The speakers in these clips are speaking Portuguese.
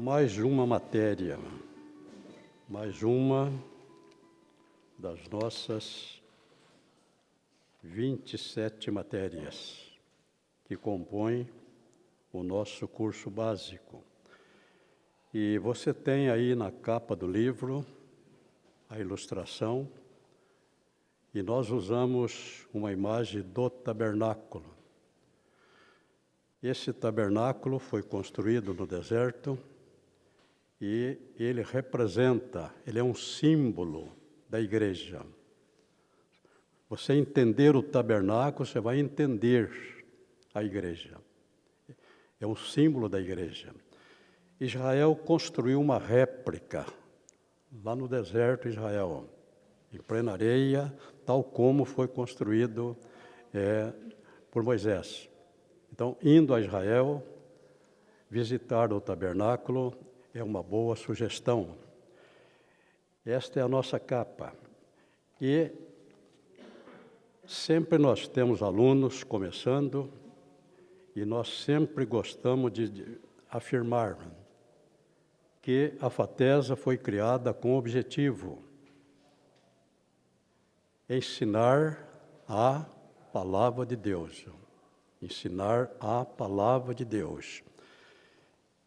mais uma matéria, mais uma das nossas 27 matérias que compõem o nosso curso básico. E você tem aí na capa do livro a ilustração, e nós usamos uma imagem do tabernáculo. Esse tabernáculo foi construído no deserto e ele representa, ele é um símbolo da igreja. Você entender o tabernáculo, você vai entender a igreja. É um símbolo da igreja. Israel construiu uma réplica lá no deserto de Israel, em plena areia, tal como foi construído por Moisés. Então, indo a Israel, visitar o tabernáculo é uma boa sugestão. Esta é a nossa capa. E sempre nós temos alunos começando, e nós sempre gostamos de afirmar que a FATESA foi criada com o objetivo de ensinar a palavra de Deus. Ensinar a palavra de Deus.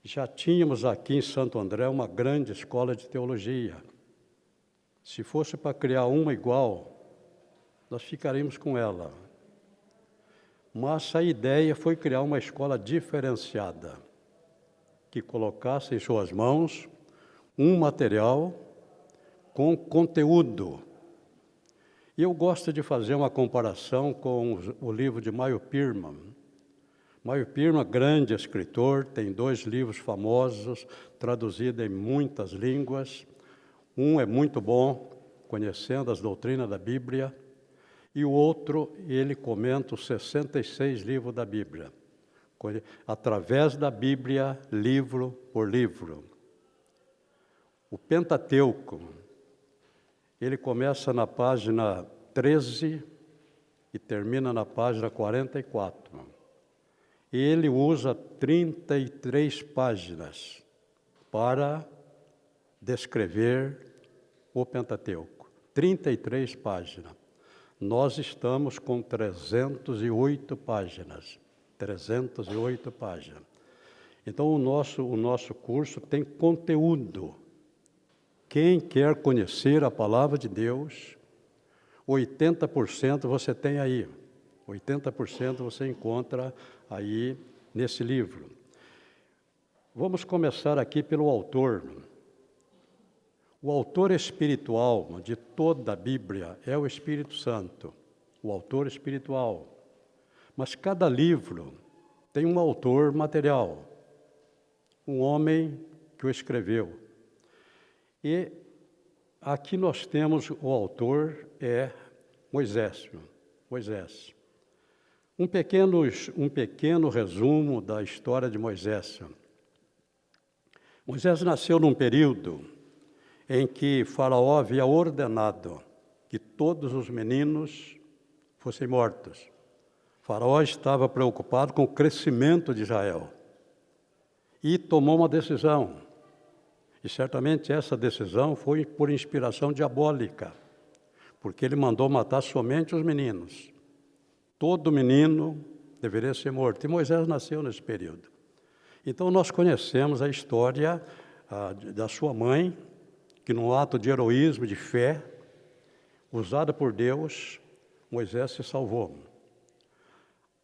Já tínhamos aqui em Santo André uma grande escola de teologia. Se fosse para criar uma igual, nós ficaríamos com ela. Mas a ideia foi criar uma escola diferenciada, que colocasse em suas mãos um material com conteúdo. E eu gosto de fazer uma comparação com o livro de Meyer Pearman. Meyer Pearman, grande escritor, tem 2 livros famosos, traduzidos em muitas línguas. Um é muito bom, Conhecendo as Doutrinas da Bíblia, e o outro, ele comenta os 66 livros da Bíblia, através da Bíblia, livro por livro. O Pentateuco, ele começa na página 13 e termina na página 44. E ele usa 33 páginas para descrever o Pentateuco. 33 páginas. Nós estamos com 308 páginas. 308 páginas. Então, o nosso curso tem conteúdo. Quem quer conhecer a palavra de Deus, 80% você tem aí. 80% você encontra aí nesse livro. Vamos começar aqui pelo autor. O autor espiritual de toda a Bíblia é o Espírito Santo, o autor espiritual. Mas cada livro tem um autor material, um homem que o escreveu. E aqui nós temos o autor é Moisés. Um pequeno resumo da história de Moisés. Moisés nasceu num período em que Faraó havia ordenado que todos os meninos fossem mortos. Faraó estava preocupado com o crescimento de Israel e tomou uma decisão. E certamente essa decisão foi por inspiração diabólica, porque ele mandou matar somente os meninos. Todo menino deveria ser morto. E Moisés nasceu nesse período. Então nós conhecemos a história da sua mãe, que num ato de heroísmo, de fé, usada por Deus, Moisés se salvou.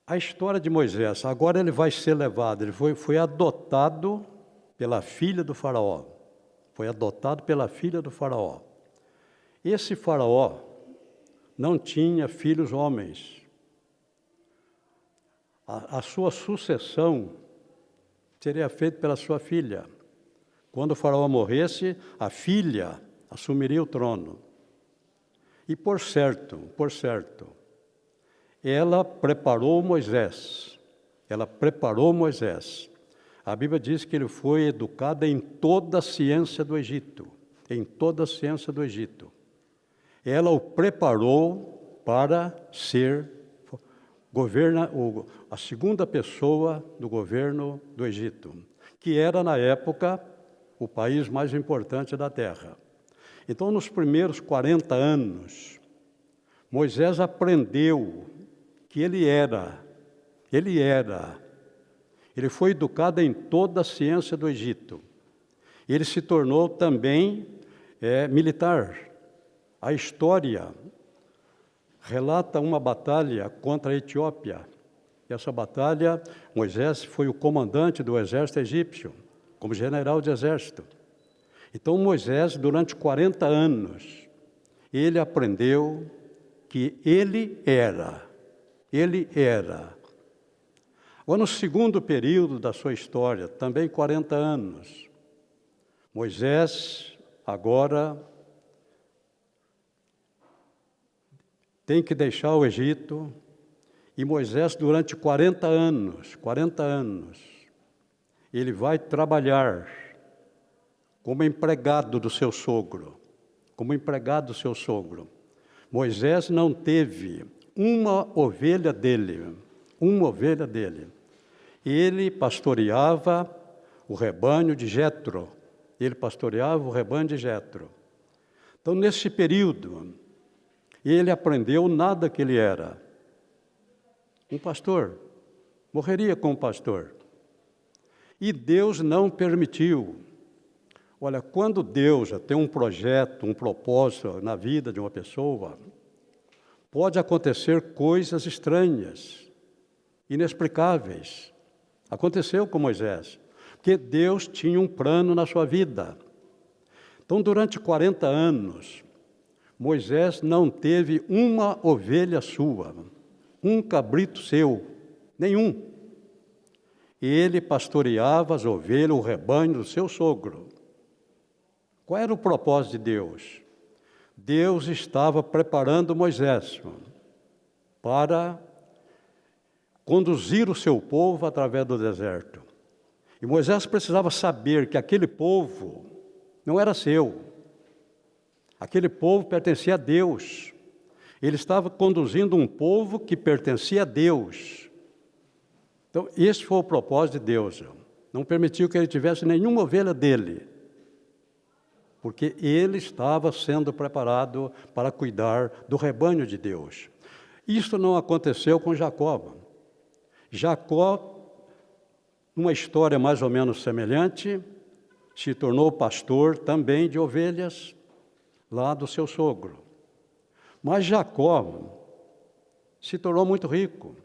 A história de Moisés, agora ele vai ser levado, ele foi adotado pela filha do faraó. Foi adotado pela filha do faraó. Esse faraó não tinha filhos homens. A sua sucessão seria feita pela sua filha. Quando o faraó morresse, a filha assumiria o trono. E por certo, ela preparou Moisés. A Bíblia diz que ele foi educado em toda a ciência do Egito. Ela o preparou para ser a segunda pessoa do governo do Egito, que era, na época, o país mais importante da terra. Então, nos primeiros 40 anos, Moisés aprendeu que ele foi educado em toda a ciência do Egito. Ele se tornou também militar. A história relata uma batalha contra a Etiópia. E essa batalha, Moisés foi o comandante do exército egípcio, como general de exército. Então, Moisés, durante 40 anos, ele aprendeu que ele era. Agora, no segundo período da sua história, também 40 anos, Moisés agora tem que deixar o Egito, e Moisés, durante 40 anos, ele vai trabalhar como empregado do seu sogro. Moisés não teve uma ovelha dele. Ele pastoreava o rebanho de Jetro. Então, nesse período, ele aprendeu nada que ele era. Um pastor, morreria como pastor. E Deus não permitiu. Olha, quando Deus já tem um projeto, um propósito na vida de uma pessoa, pode acontecer coisas estranhas, inexplicáveis. Aconteceu com Moisés, porque Deus tinha um plano na sua vida. Então, durante 40 anos, Moisés não teve uma ovelha sua, um cabrito seu, nenhum. Ele pastoreava as ovelhas, o rebanho do seu sogro. Qual era o propósito de Deus? Deus estava preparando Moisés para conduzir o seu povo através do deserto. E Moisés precisava saber que aquele povo não era seu. Aquele povo pertencia a Deus. Ele estava conduzindo um povo que pertencia a Deus. Então, esse foi o propósito de Deus. Não permitiu que ele tivesse nenhuma ovelha dele, porque ele estava sendo preparado para cuidar do rebanho de Deus. Isso não aconteceu com Jacó. Jacó, numa história mais ou menos semelhante, se tornou pastor também de ovelhas lá do seu sogro. Mas Jacó se tornou muito rico.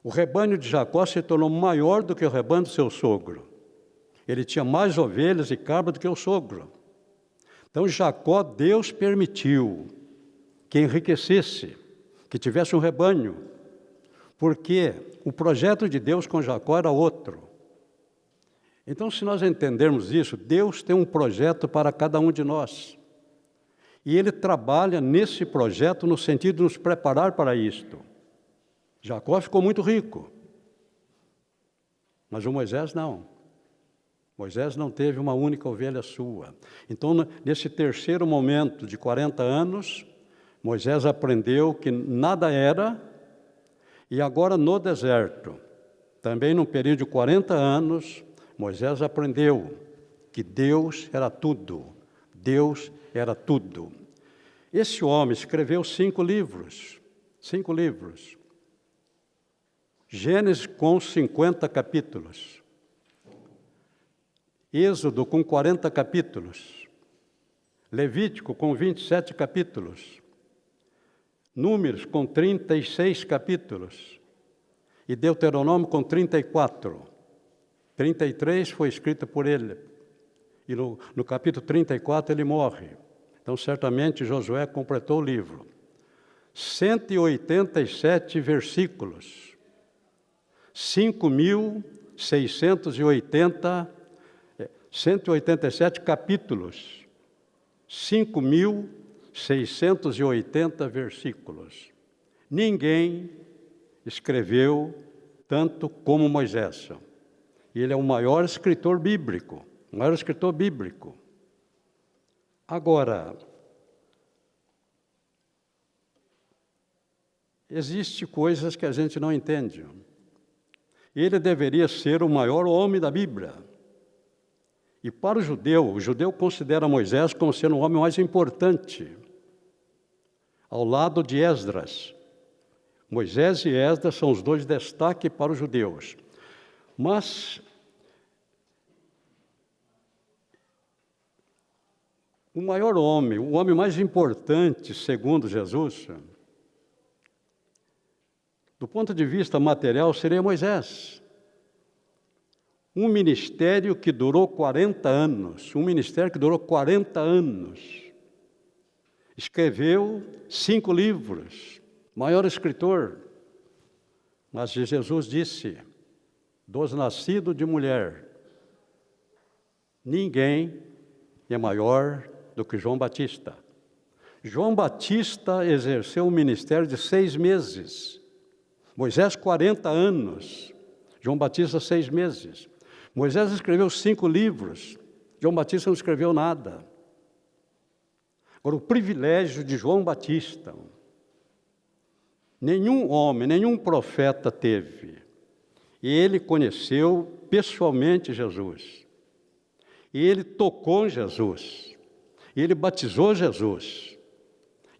O rebanho de Jacó se tornou maior do que o rebanho do seu sogro. Ele tinha mais ovelhas e cabras do que o sogro. Então Jacó, Deus permitiu que enriquecesse, que tivesse um rebanho, porque o projeto de Deus com Jacó era outro. Então, se nós entendermos isso, Deus tem um projeto para cada um de nós. E Ele trabalha nesse projeto no sentido de nos preparar para isto. Jacó ficou muito rico, mas o Moisés não. Moisés não teve uma única ovelha sua. Então, nesse terceiro momento de 40 anos, Moisés aprendeu que nada era, e agora no deserto, também num período de 40 anos, Moisés aprendeu que Deus era tudo. Deus era tudo. Esse homem escreveu 5 livros. Gênesis com 50 capítulos. Êxodo com 40 capítulos. Levítico com 27 capítulos. Números com 36 capítulos. E Deuteronômio com 34. 33 foi escrito por ele. E no capítulo 34 ele morre. Então, certamente, Josué completou o livro. 187 versículos. 187 capítulos. 5.680 versículos. Ninguém escreveu tanto como Moisés. Ele é o maior escritor bíblico. Agora, existem coisas que a gente não entende. Ele deveria ser o maior homem da Bíblia. E para o judeu considera Moisés como sendo o homem mais importante, ao lado de Esdras. Moisés e Esdras são os dois destaques para os judeus. Mas o maior homem, o homem mais importante, segundo Jesus, do ponto de vista material, seria Moisés. Um ministério que durou 40 anos, escreveu 5 livros, maior escritor. Mas Jesus disse, dos nascidos de mulher, ninguém é maior do que João Batista. João Batista exerceu um ministério de 6 meses. Moisés, 40 anos. João Batista, 6 meses. Moisés escreveu 5 livros. João Batista não escreveu nada. Agora, o privilégio de João Batista, nenhum homem, nenhum profeta teve. E ele conheceu pessoalmente Jesus. E ele tocou em Jesus. E ele batizou Jesus.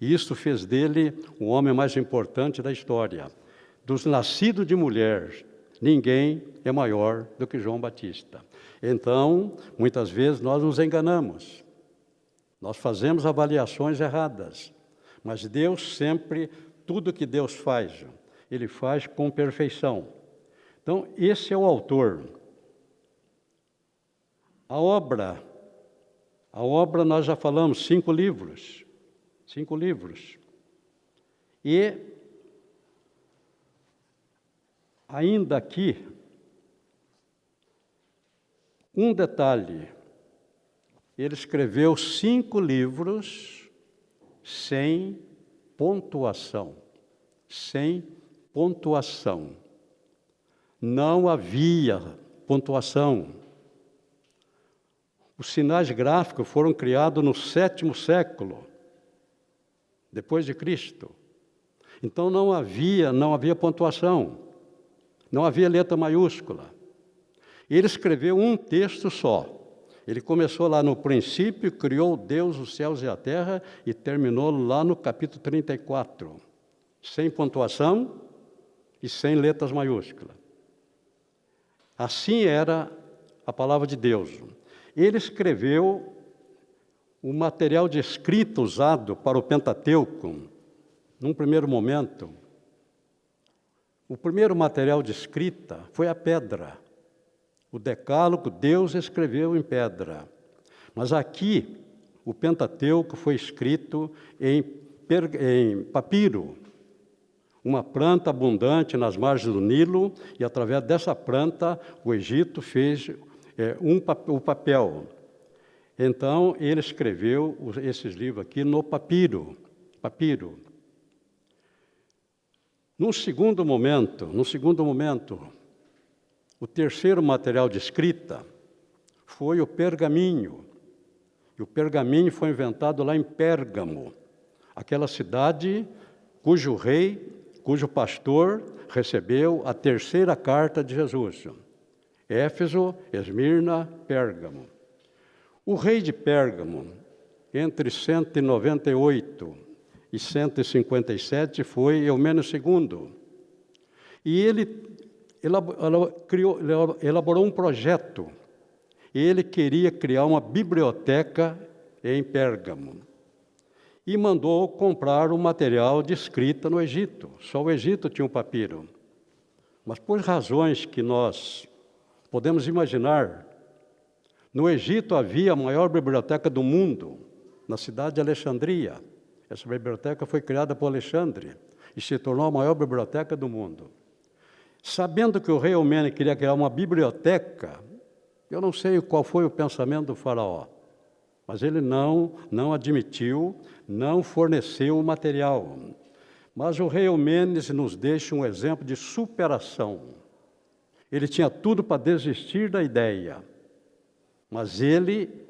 E isso fez dele o homem mais importante da história. Dos nascidos de mulher, ninguém é maior do que João Batista. Então, muitas vezes nós nos enganamos. Nós fazemos avaliações erradas. Mas Deus sempre, tudo que Deus faz, Ele faz com perfeição. Então, esse é o autor. A obra nós já falamos, 5 livros. 5 livros. E ainda aqui, um detalhe. Ele escreveu 5 livros sem pontuação. Sem pontuação. Não havia pontuação. Os sinais gráficos foram criados no 7º século, depois de Cristo. Então não havia pontuação. Não havia letra maiúscula. Ele escreveu um texto só. Ele começou lá no princípio, criou Deus os céus e a terra, e terminou lá no capítulo 34. Sem pontuação e sem letras maiúsculas. Assim era a palavra de Deus. Ele escreveu o material de escrita usado para o Pentateuco, num primeiro momento. O primeiro material de escrita foi a pedra. O Decálogo, Deus escreveu em pedra. Mas aqui, o Pentateuco foi escrito em papiro, uma planta abundante nas margens do Nilo, e através dessa planta o Egito fez o papel. Então, ele escreveu esses livros aqui no papiro. Num segundo momento, o terceiro material de escrita foi o pergaminho. E o pergaminho foi inventado lá em Pérgamo, aquela cidade cujo pastor recebeu a terceira carta de Jesus. Éfeso, Esmirna, Pérgamo. O rei de Pérgamo, entre 198 e 157, foi Eumênio II. E ele elaborou um projeto. Ele queria criar uma biblioteca em Pérgamo. E mandou comprar o material de escrita no Egito. Só o Egito tinha um papiro. Mas por razões que nós podemos imaginar, no Egito havia a maior biblioteca do mundo, na cidade de Alexandria. Essa biblioteca foi criada por Alexandre e se tornou a maior biblioteca do mundo. Sabendo que o rei Eumênio queria criar uma biblioteca, eu não sei qual foi o pensamento do faraó, mas ele não admitiu, não forneceu o material. Mas o rei Eumênides nos deixa um exemplo de superação. Ele tinha tudo para desistir da ideia, mas ele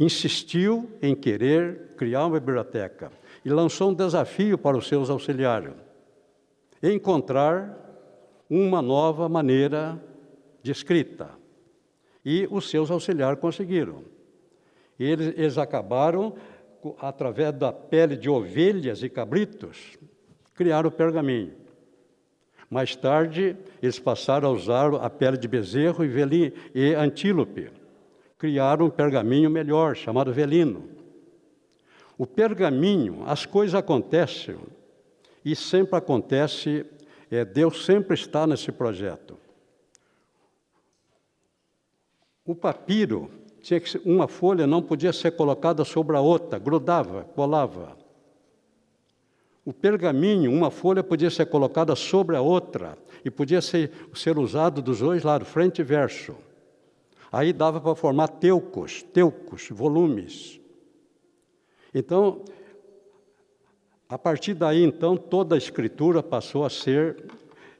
insistiu em querer criar uma biblioteca e lançou um desafio para os seus auxiliares: encontrar uma nova maneira de escrita. e os seus auxiliares conseguiram. Eles acabaram, através da pele de ovelhas e cabritos, criaram o pergaminho. Mais tarde, eles passaram a usar a pele de bezerro e antílope. Criaram um pergaminho melhor, chamado velino. O pergaminho, as coisas acontecem, e sempre acontece, Deus sempre está nesse projeto. O papiro, tinha que ser, uma folha não podia ser colocada sobre a outra, grudava, colava. O pergaminho, uma folha podia ser colocada sobre a outra e podia ser usado dos dois lados, frente e verso. Aí dava para formar teucos, volumes. Então, a partir daí, então, toda a escritura passou a ser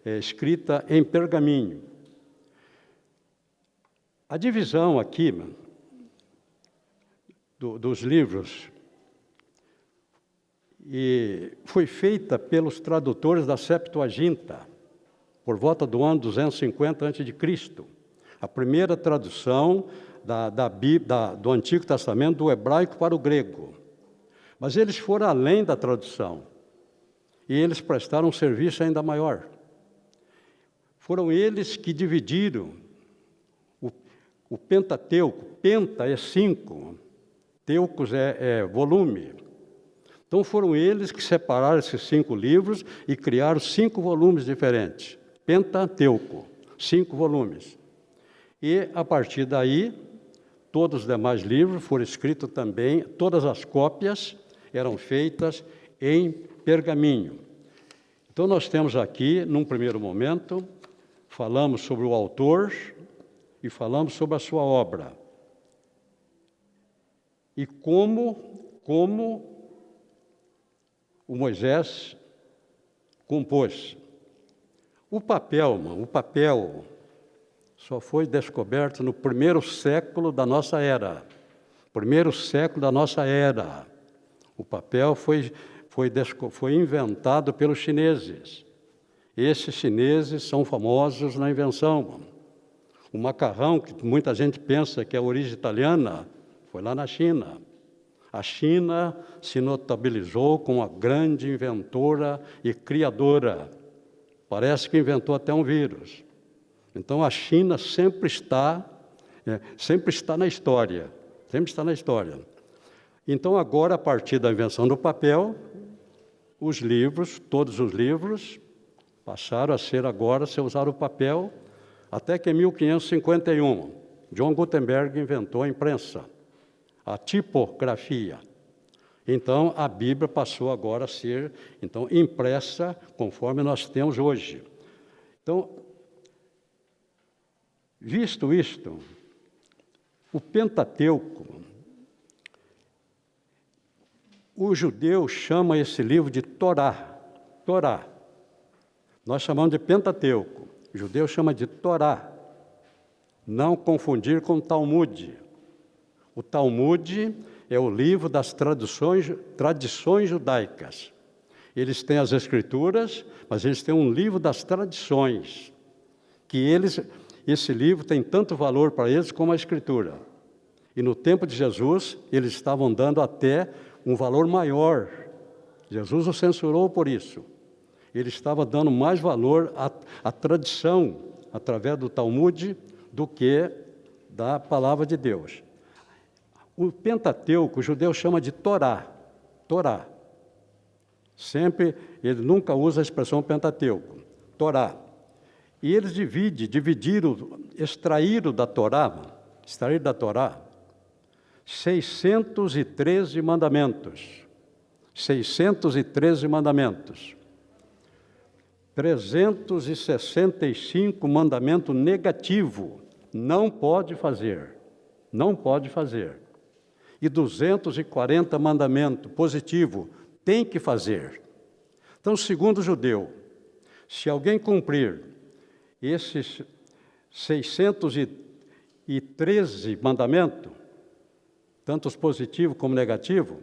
escrita em pergaminho. A divisão aqui dos livros foi feita pelos tradutores da Septuaginta, por volta do ano 250 a.C. A primeira tradução do Antigo Testamento, do hebraico para o grego. Mas eles foram além da tradução, e eles prestaram um serviço ainda maior. Foram eles que dividiram o Pentateuco. Penta é 5, teucos é volume. Então foram eles que separaram esses 5 livros e criaram 5 volumes diferentes. Pentateuco, 5 volumes. E, a partir daí, todos os demais livros foram escritos também, todas as cópias eram feitas em pergaminho. Então, nós temos aqui, num primeiro momento, falamos sobre o autor e falamos sobre a sua obra. E como o Moisés compôs. O papel só foi descoberto no primeiro século da nossa era. O papel foi inventado pelos chineses. Esses chineses são famosos na invenção. O macarrão, que muita gente pensa que é origem italiana, foi lá na China. A China se notabilizou como a grande inventora e criadora. Parece que inventou até um vírus. Então, a China sempre está na história. Sempre está na história. Então, agora, a partir da invenção do papel, todos os livros, passaram a ser usar o papel, até que em 1551, John Gutenberg inventou a imprensa, a tipografia. Então, a Bíblia passou agora a ser impressa conforme nós temos hoje. Então, visto isto, o Pentateuco, o judeu chama esse livro de Torá. Nós chamamos de Pentateuco, o judeu chama de Torá. Não confundir com o Talmud. O Talmud é o livro das tradições judaicas. Eles têm as escrituras, mas eles têm um livro das tradições, esse livro tem tanto valor para eles como a escritura. E no tempo de Jesus, eles estavam dando até um valor maior. Jesus o censurou por isso. Ele estava dando mais valor à tradição, através do Talmud, do que da palavra de Deus. O Pentateuco, o judeu chama de Torá. Ele nunca usa a expressão Pentateuco. Torá. E eles extraíram da Torá 613 mandamentos. 365 mandamentos negativos. Não pode fazer. E 240 mandamentos positivos. Tem que fazer. Então, segundo o judeu, se alguém cumprir esses 613 mandamentos, tanto os positivos como negativos,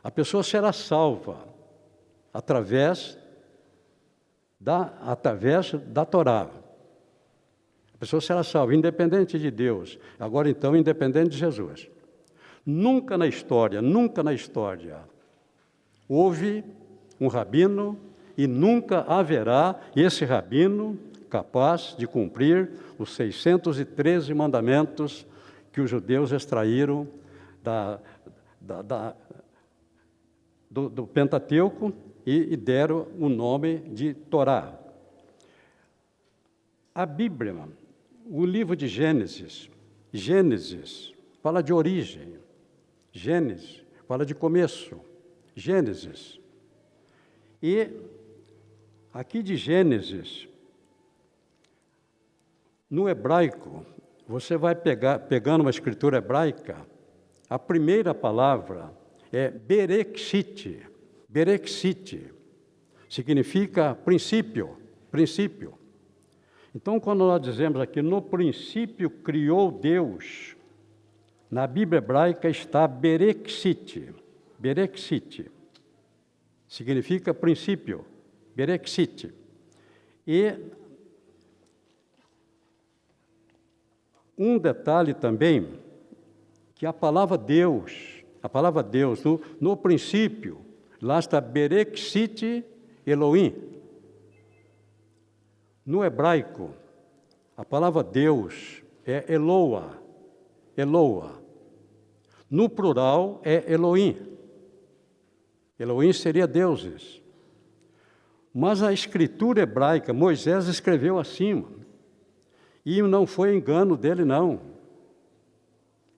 a pessoa será salva através da Torá. A A pessoa será salva, independente de Deus. Agora, então, independente de Jesus. Nunca na história, houve um rabino e nunca haverá esse rabino capaz de cumprir os 613 mandamentos que os judeus extraíram do Pentateuco e deram o nome de Torá. A Bíblia, o livro de Gênesis fala de origem, Gênesis fala de começo, Gênesis. E aqui de Gênesis, no hebraico, você vai pegando uma escritura hebraica, a primeira palavra é Bereshit. Bereshit significa princípio. Então, quando nós dizemos aqui, no princípio criou Deus, na Bíblia hebraica está Bereshit. Bereshit significa princípio. Bereshit. E um detalhe também, que a palavra Deus, no princípio, lá está Bereshit Elohim. No hebraico, a palavra Deus é Eloa. No plural é Elohim. Elohim seria deuses. Mas a escritura hebraica, Moisés escreveu assim, e não foi engano dele, não.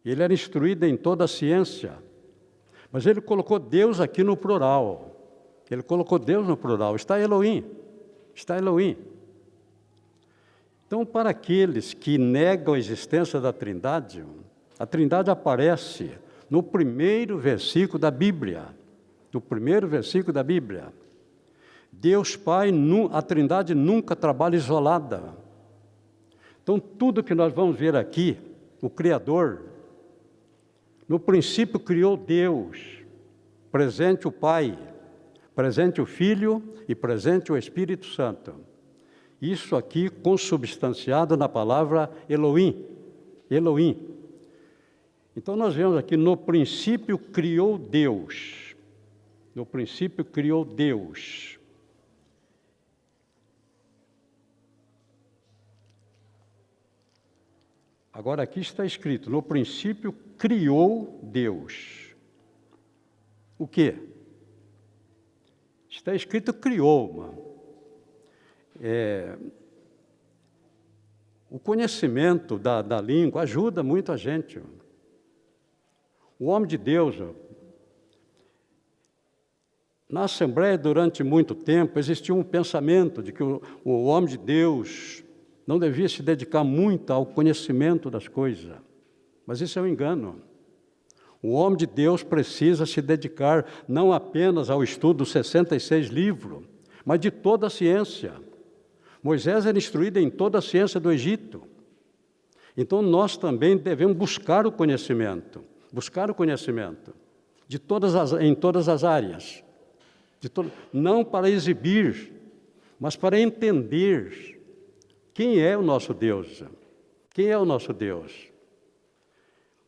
Ele era instruído em toda a ciência, mas ele colocou Deus aqui no plural. Está Elohim. Então, para aqueles que negam a existência da Trindade, a Trindade aparece no primeiro versículo da Bíblia. Deus Pai, a Trindade nunca trabalha isolada. Então, tudo que nós vamos ver aqui, o Criador, no princípio criou Deus, presente o Pai, presente o Filho e presente o Espírito Santo. Isso aqui consubstanciado na palavra Elohim. Então, nós vemos aqui, no princípio criou Deus. Agora, aqui está escrito, no princípio criou Deus. O quê? Está escrito criou, mano. O conhecimento da língua ajuda muito a gente. O homem de Deus, na Assembleia, durante muito tempo, existia um pensamento de que o homem de Deus não devia se dedicar muito ao conhecimento das coisas. Mas isso é um engano. O homem de Deus precisa se dedicar não apenas ao estudo dos 66 livros, mas de toda a ciência. Moisés era instruído em toda a ciência do Egito. Então, nós também devemos buscar o conhecimento em todas as áreas. Não para exibir, mas para entender quem é o nosso Deus.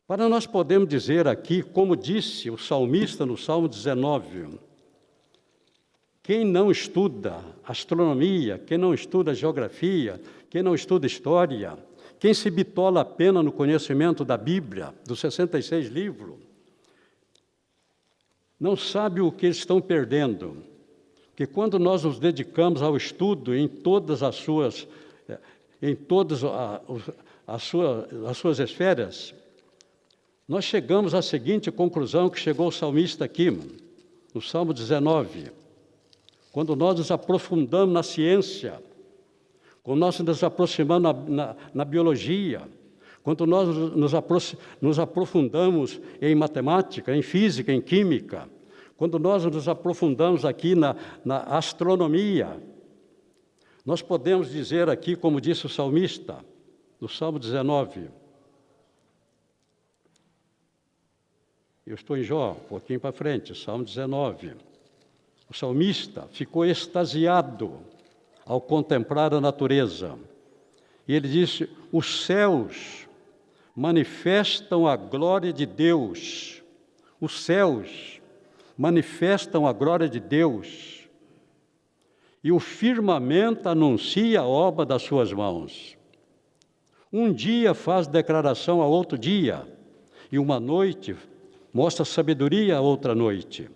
Para nós podermos dizer aqui, como disse o salmista no Salmo 19, quem não estuda astronomia, quem não estuda geografia, quem não estuda história, quem se bitola apenas no conhecimento da Bíblia, dos 66 livros, não sabe o que eles estão perdendo. Porque quando nós nos dedicamos ao estudo em todas as suas esferas, nós chegamos à seguinte conclusão que chegou o salmista aqui, no Salmo 19. Quando nós nos aprofundamos na ciência, quando nós nos aproximamos na biologia, quando nós nos aprofundamos em matemática, em física, em química, quando nós nos aprofundamos aqui na astronomia, nós podemos dizer aqui, como disse o salmista, no Salmo 19, eu estou em Jó, um pouquinho para frente, Salmo 19. O salmista ficou extasiado ao contemplar a natureza. E ele disse: os céus manifestam a glória de Deus. Os céus manifestam a glória de Deus. E o firmamento anuncia a obra das suas mãos. Um dia faz declaração a outro dia, e uma noite mostra sabedoria a outra noite.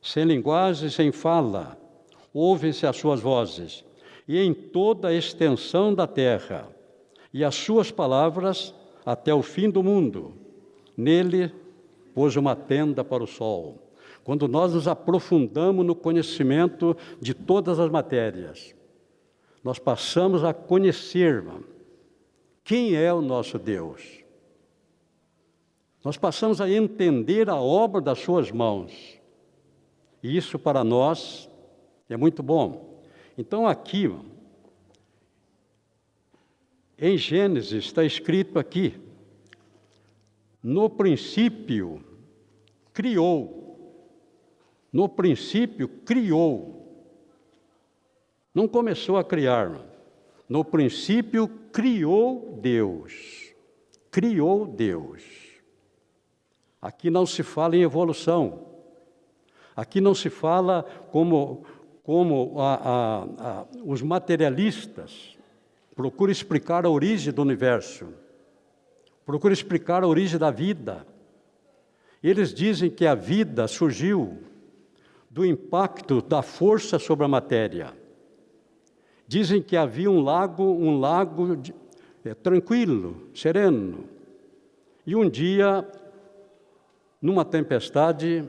Sem linguagem, sem fala, ouvem-se as suas vozes, e em toda a extensão da terra, e as suas palavras até o fim do mundo. Nele pôs uma tenda para o sol. Quando nós nos aprofundamos no conhecimento de todas as matérias, nós passamos a conhecer quem é o nosso Deus. Nós passamos a entender a obra das suas mãos. E isso para nós é muito bom. Então aqui, em Gênesis, está escrito aqui: no princípio criou. No princípio criou. Não começou a criar. No princípio criou Deus. Criou Deus. Aqui não se fala em evolução. Aqui não se fala como os materialistas procuram explicar a origem do universo, procuram explicar a origem da vida. Eles dizem que a vida surgiu do impacto da força sobre a matéria. Dizem que havia um lago tranquilo, sereno. E um dia, numa tempestade,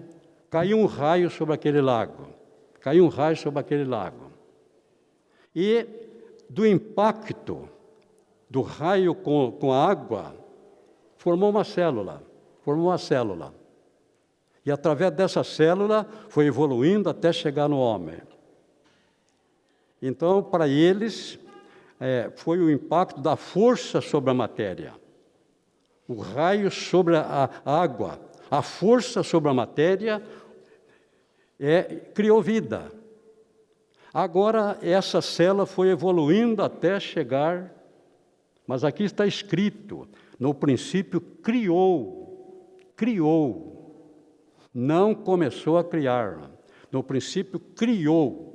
caiu um raio sobre aquele lago. Caiu um raio sobre aquele lago. E do impacto do raio com a água, formou uma célula. E através dessa célula foi evoluindo até chegar no homem. Então, para eles, foi o impacto da força sobre a matéria. O raio sobre a água, a força sobre a matéria, criou vida. Agora, essa célula foi evoluindo até chegar, mas aqui está escrito, no princípio criou. Não começou a criar, no princípio criou.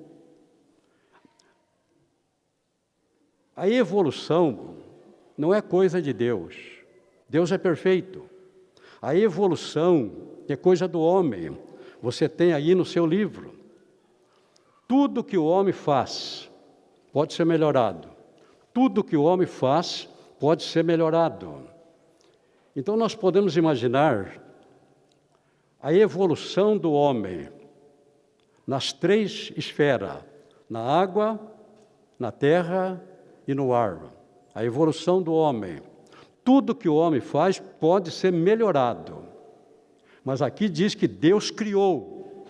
A evolução não é coisa de Deus. Deus é perfeito. A evolução é coisa do homem. Você tem aí no seu livro. Tudo que o homem faz pode ser melhorado. Tudo que o homem faz pode ser melhorado. Então nós podemos imaginar a evolução do homem nas três esferas: na água, na terra e no ar. A evolução do homem. Tudo que o homem faz pode ser melhorado. Mas aqui diz que Deus criou.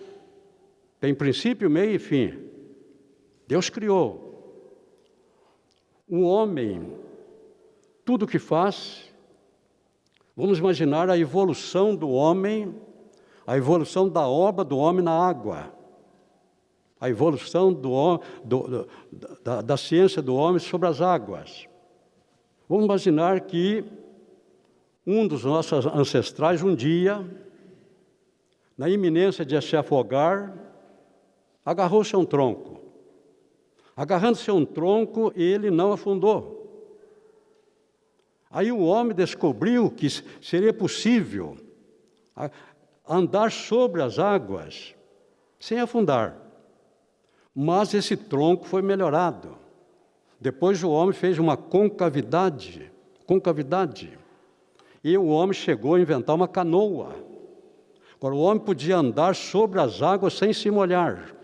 Tem princípio, meio e fim. Deus criou. O homem, tudo que faz, vamos imaginar a evolução do homem, a evolução da obra do homem na água, a evolução da ciência do homem sobre as águas. Vamos imaginar que um dos nossos ancestrais, um dia, na iminência de se afogar, agarrou-se a um tronco. Agarrando-se a um tronco, ele não afundou. Aí o homem descobriu que seria possível andar sobre as águas sem afundar. Mas esse tronco foi melhorado. Depois o homem fez uma concavidade. E o homem chegou a inventar uma canoa. Agora o homem podia andar sobre as águas sem se molhar.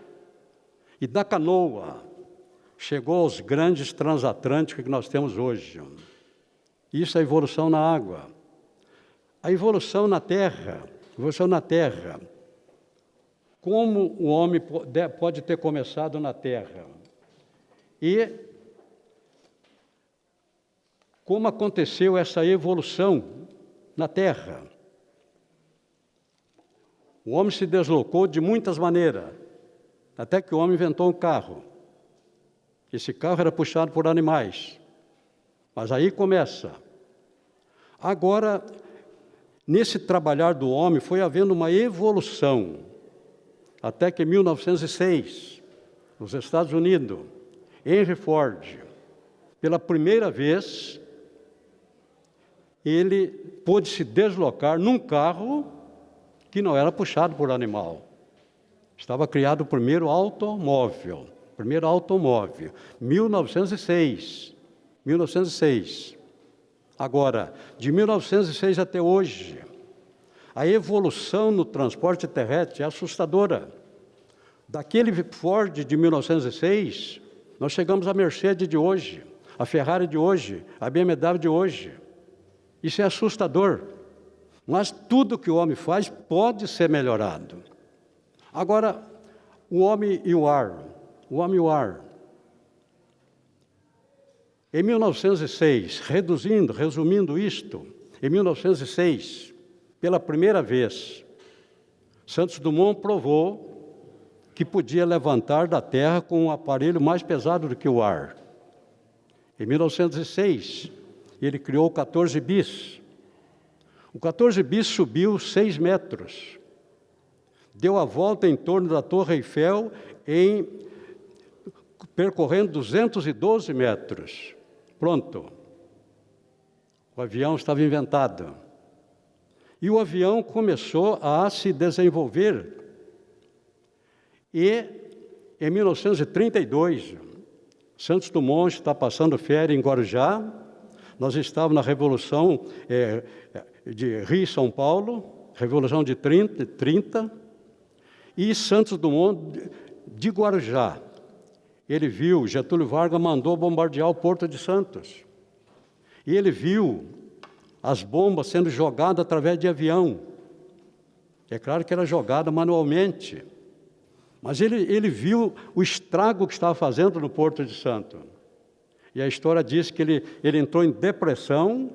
E da canoa chegou aos grandes transatlânticos que nós temos hoje. Isso é a evolução na água. A evolução na terra. Como o homem pode ter começado na terra? E como aconteceu essa evolução na terra? O homem se deslocou de muitas maneiras, até que o homem inventou um carro. Esse carro era puxado por animais. Mas aí começa. Agora, nesse trabalhar do homem, foi havendo uma evolução, até que em 1906, nos Estados Unidos, Henry Ford, pela primeira vez, ele pôde se deslocar num carro que não era puxado por animal. Estava criado o primeiro automóvel, 1906. Agora, de 1906 até hoje, a evolução no transporte terrestre é assustadora. Daquele Ford de 1906, nós chegamos à Mercedes de hoje, a Ferrari de hoje, a BMW de hoje. Isso é assustador. Mas tudo que o homem faz pode ser melhorado. Agora, o homem e o ar. O homem e o ar. Em 1906, resumindo isto, em 1906, pela primeira vez, Santos Dumont provou que podia levantar da terra com um aparelho mais pesado do que o ar. Em 1906, ele criou o 14 bis. O 14 bis subiu 6 metros. Deu a volta em torno da Torre Eiffel percorrendo 212 metros. Pronto. O avião estava inventado. E o avião começou a se desenvolver. E, em 1932, Santos Dumont está passando férias em Guarujá. Nós estávamos na Revolução de Rio e São Paulo, Revolução de 30, e Santos Dumont de Guarujá. Ele viu, Getúlio Vargas mandou bombardear o Porto de Santos. E ele viu as bombas sendo jogadas através de avião. É claro que era jogada manualmente. Mas ele viu o estrago que estava fazendo no Porto de Santos. E a história diz que ele entrou em depressão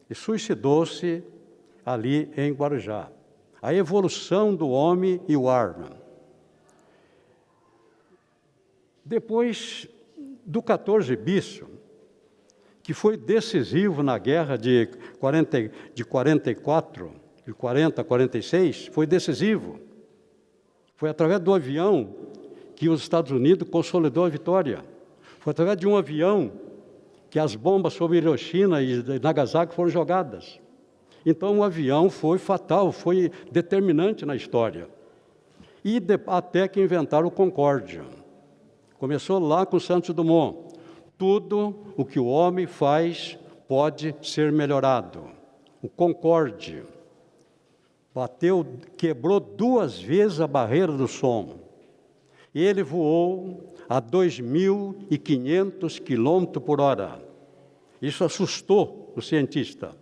e suicidou-se ali em Guarujá. A evolução do homem e o ar. Depois do 14 bis, que foi decisivo na guerra de 44, de 40 a 46, foi decisivo. Foi através do avião que os Estados Unidos consolidou a vitória. Foi através de um avião que as bombas sobre Hiroshima e Nagasaki foram jogadas. Então, o avião foi fatal, foi determinante na história. E até que inventaram o Concorde. Começou lá com Santos Dumont. Tudo o que o homem faz pode ser melhorado. O Concorde quebrou 2 vezes a barreira do som. Ele voou a 2.500 quilômetros por hora. Isso assustou o cientista.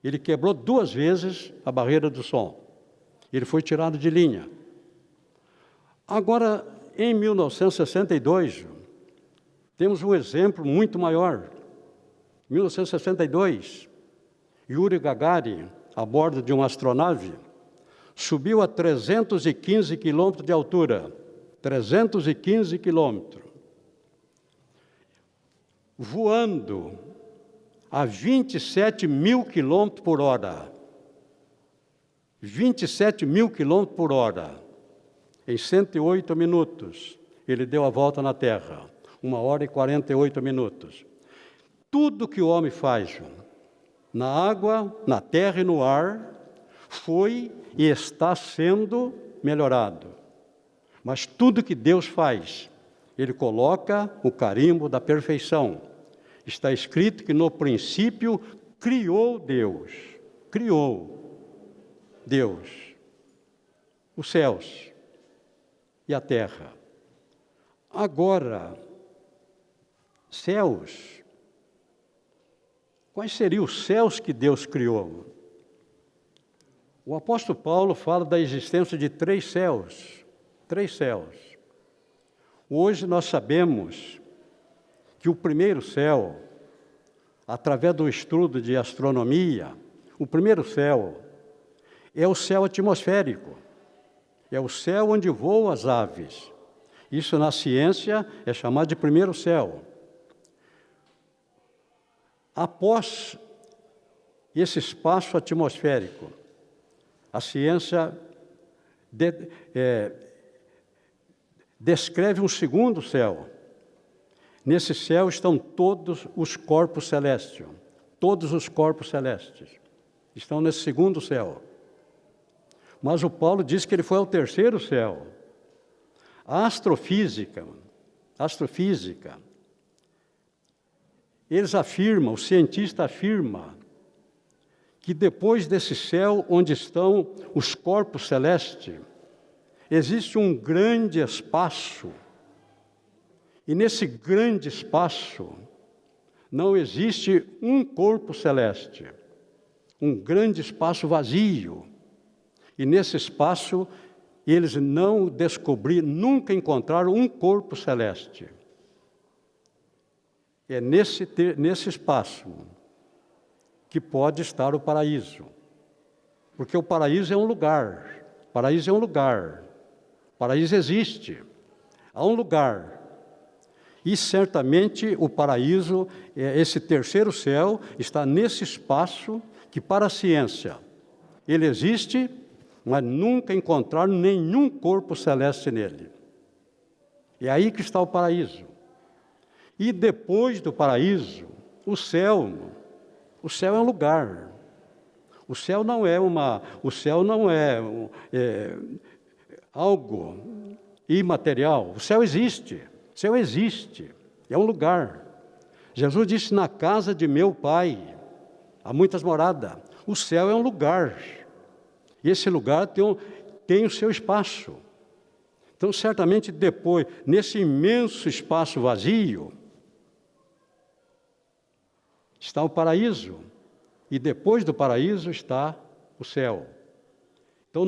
Ele quebrou 2 vezes a barreira do som. Ele foi tirado de linha. Agora, em 1962, temos um exemplo muito maior. Em 1962, Yuri Gagarin, a bordo de uma astronave, subiu a 315 quilômetros de altura. 315 quilômetros. Voando a 27 mil quilômetros por hora. 27 mil quilômetros por hora. Em 108 minutos, ele deu a volta na Terra. 1 hora e 48 minutos. Tudo que o homem faz, na água, na terra e no ar, foi e está sendo melhorado. Mas tudo que Deus faz, Ele coloca o carimbo da perfeição. Está escrito que no princípio criou Deus os céus e a terra. Agora, céus, quais seriam os céus que Deus criou? O apóstolo Paulo fala da existência de 3 céus. 3 céus. Hoje nós sabemos que o primeiro céu, através do estudo de astronomia, o primeiro céu é o céu atmosférico. É o céu onde voam as aves. Isso na ciência é chamado de primeiro céu. Após esse espaço atmosférico, a ciência descreve um segundo céu. Nesse céu estão todos os corpos celestes. Todos os corpos celestes estão nesse segundo céu. Mas o Paulo diz que ele foi ao terceiro céu. A astrofísica, eles afirmam, o cientista afirma, que depois desse céu onde estão os corpos celestes, existe um grande espaço. E nesse grande espaço não existe um corpo celeste, um grande espaço vazio. E nesse espaço eles não descobriram, nunca encontraram um corpo celeste. É nesse espaço que pode estar o paraíso. Porque o paraíso é um lugar. O paraíso é um lugar. O paraíso existe. Há um lugar. E certamente o paraíso, esse terceiro céu, está nesse espaço que para a ciência ele existe, mas nunca encontraram nenhum corpo celeste nele. É aí que está o paraíso. E depois do paraíso, o céu é um lugar. O céu não é algo imaterial. O céu existe. O céu existe. É um lugar. Jesus disse: na casa de meu Pai há muitas moradas. O céu é um lugar. E esse lugar tem o seu espaço. Então, certamente depois, nesse imenso espaço vazio, está o paraíso, e depois do paraíso está o céu. Então,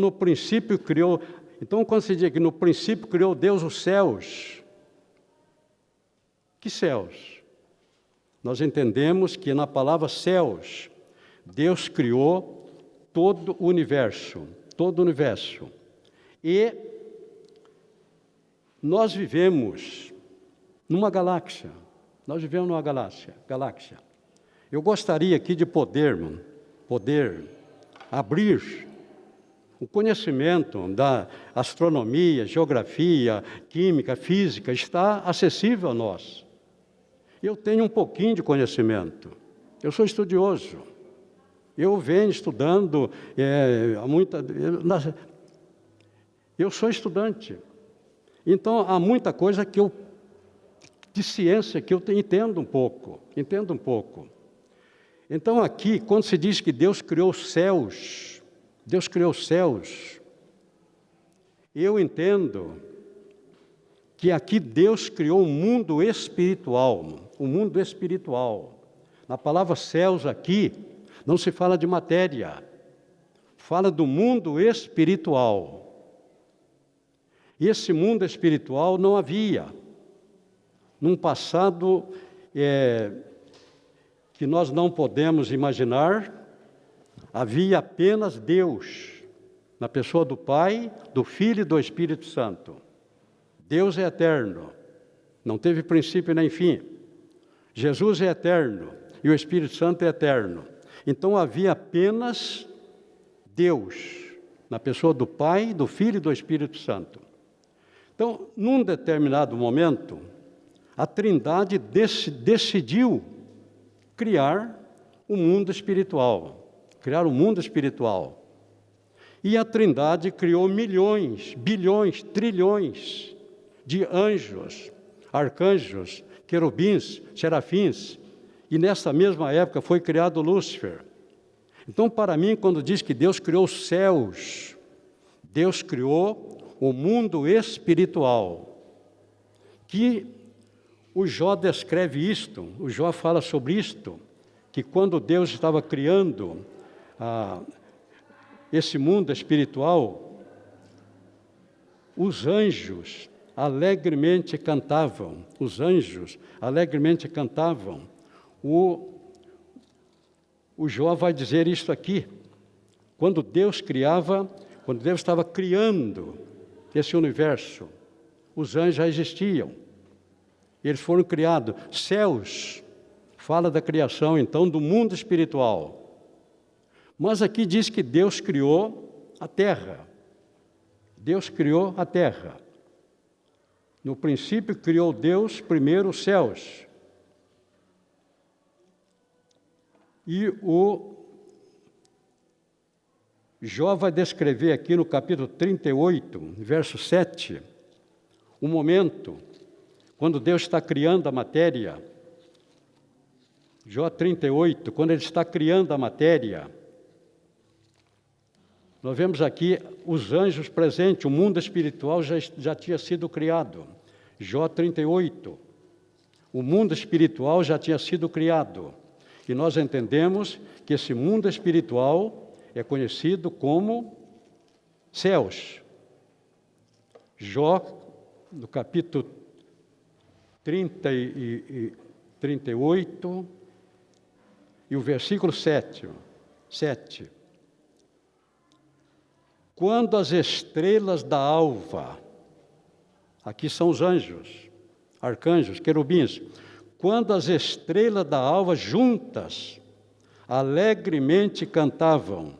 quando se diz que no princípio criou Deus os céus, que céus? Nós entendemos que na palavra céus, Deus criou todo o universo, E nós vivemos numa galáxia, Eu gostaria aqui de poder abrir o conhecimento da astronomia, geografia, química, física, está acessível a nós. Eu tenho um pouquinho de conhecimento. Eu sou estudioso. Eu venho estudando eu sou estudante. Então, há muita coisa de ciência que eu entendo um pouco. Então, aqui, quando se diz que Deus criou os céus, eu entendo que aqui Deus criou um mundo espiritual. Na palavra céus aqui, não se fala de matéria, fala do mundo espiritual. E esse mundo espiritual não havia. Num passado que nós não podemos imaginar, havia apenas Deus, na pessoa do Pai, do Filho e do Espírito Santo. Deus é eterno, não teve princípio nem fim. Jesus é eterno e o Espírito Santo é eterno. Então havia apenas Deus, na pessoa do Pai, do Filho e do Espírito Santo. Então, num determinado momento, a Trindade decidiu criar um mundo espiritual. E a Trindade criou milhões, bilhões, trilhões de anjos, arcanjos, querubins, serafins. E nessa mesma época foi criado Lúcifer. Então, para mim, quando diz que Deus criou os céus, Deus criou o mundo espiritual. Que o Jó descreve isto, o Jó fala sobre isto, que quando Deus estava criando esse mundo espiritual, os anjos alegremente cantavam. O Jó vai dizer isso aqui. Quando Deus estava criando esse universo, os anjos já existiam. Eles foram criados. Céus Fala da criação, então, do mundo espiritual. Mas aqui diz que Deus criou a terra. Deus criou a terra. No princípio, criou Deus primeiro os céus. E o Jó vai descrever aqui no capítulo 38, verso 7, o momento quando Deus está criando a matéria. Jó 38, quando ele está criando a matéria, nós vemos aqui os anjos presentes, o mundo espiritual já tinha sido criado. Jó 38, o mundo espiritual já tinha sido criado. E nós entendemos que esse mundo espiritual é conhecido como céus. Jó, no capítulo 38, e o versículo 7. Quando as estrelas da alva, aqui são os anjos, arcanjos, querubins, quando as estrelas da alva juntas, alegremente cantavam.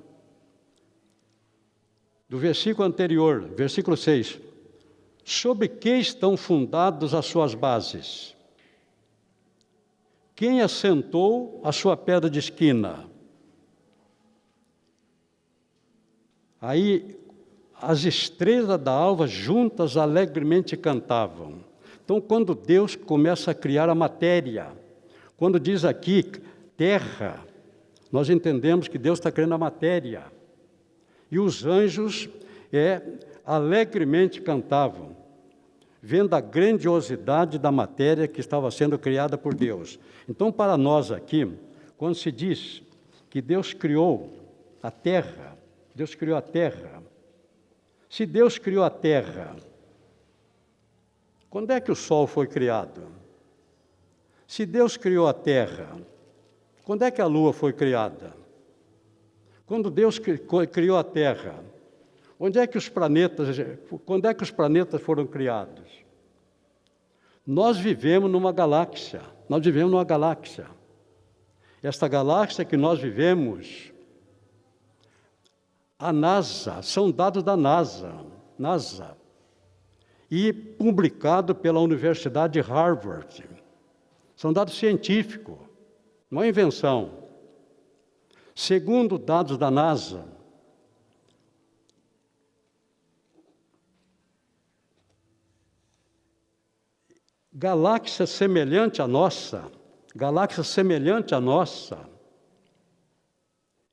Do versículo anterior, versículo 6, sobre que estão fundadas as suas bases? Quem assentou a sua pedra de esquina? Aí, as estrelas da alva juntas alegremente cantavam. Então, quando Deus começa a criar a matéria, quando diz aqui terra, nós entendemos que Deus está criando a matéria. E os anjos alegremente cantavam, vendo a grandiosidade da matéria que estava sendo criada por Deus. Então, para nós aqui, quando se diz que Deus criou a terra, Deus criou a terra. Se Deus criou a terra, quando é que o sol foi criado? Se Deus criou a terra, quando é que a lua foi criada? Quando Deus criou a terra, quando é que os planetas foram criados? Nós vivemos numa galáxia. Esta galáxia que nós vivemos, a NASA, são dados da NASA, e publicado pela Universidade de Harvard. São dados científicos, não é invenção. Segundo dados da NASA, galáxia semelhante à nossa,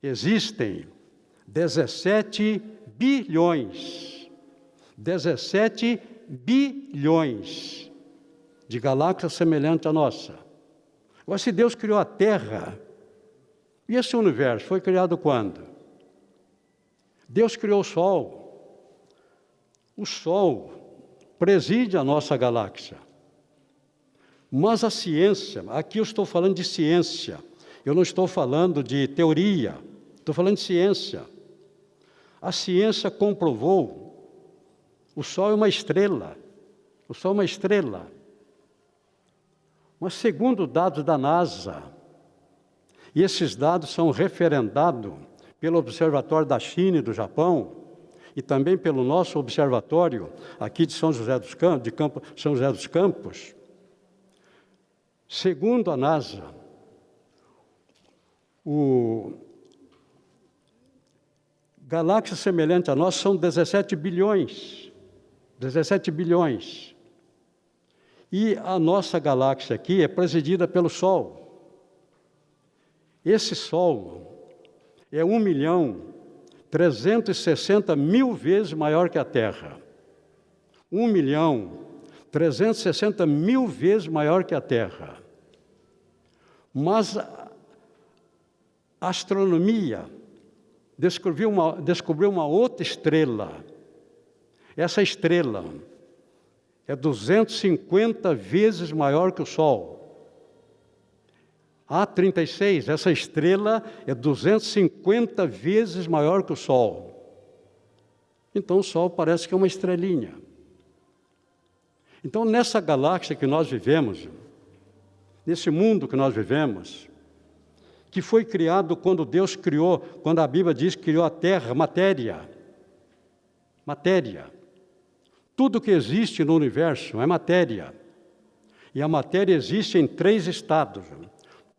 existem 17 bilhões de galáxias semelhantes à nossa. Agora, se Deus criou a Terra, e esse universo foi criado quando? Deus criou o Sol. O Sol preside a nossa galáxia. Mas a ciência, aqui eu estou falando de ciência, eu não estou falando de teoria, estou falando de ciência. A ciência comprovou, o Sol é uma estrela, Mas segundo dados da NASA, e esses dados são referendados pelo Observatório da China e do Japão, e também pelo nosso observatório aqui de São José dos Campos, segundo a NASA, galáxias semelhantes a nós são 17 bilhões. E a nossa galáxia aqui é presidida pelo Sol. Esse Sol é 1.360.000 vezes maior que a Terra. 1.360.000 vezes maior que a Terra. Mas a astronomia descobriu uma outra estrela. Essa estrela é 250 vezes maior que o Sol. A36, essa estrela é 250 vezes maior que o Sol. Então o Sol parece que é uma estrelinha. Então nessa galáxia que nós vivemos, nesse mundo que nós vivemos, que foi criado quando Deus criou, quando a Bíblia diz que criou a terra, matéria. Matéria. Tudo que existe no universo é matéria. E a matéria existe em 3 estados.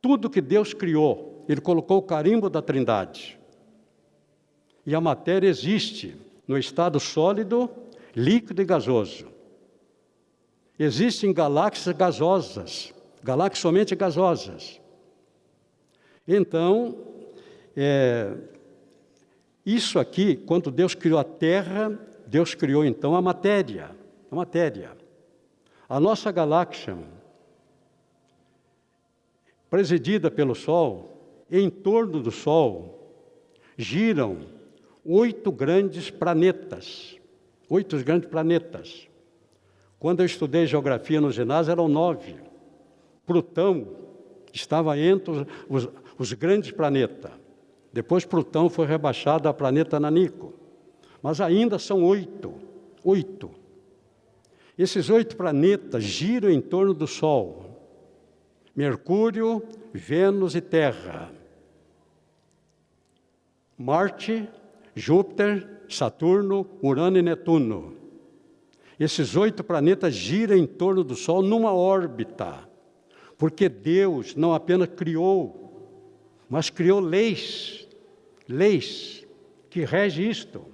Tudo que Deus criou, Ele colocou o carimbo da Trindade. E a matéria existe no estado sólido, líquido e gasoso. Existem galáxias gasosas, galáxias somente gasosas. Então, isso aqui, quando Deus criou a Terra, Deus criou então a matéria. A matéria. A nossa galáxia, presidida pelo Sol, em torno do Sol, giram 8 grandes planetas. 8 grandes planetas. Quando eu estudei geografia no ginásio, eram 9. Plutão estava entre os grandes planetas. Depois Plutão foi rebaixado a planeta nanico. Mas ainda são 8. 8. Esses 8 planetas giram em torno do Sol. Mercúrio, Vênus e Terra. Marte, Júpiter, Saturno, Urano e Netuno. Esses 8 planetas giram em torno do Sol numa órbita. Porque Deus não apenas criou, mas criou leis que regem isto.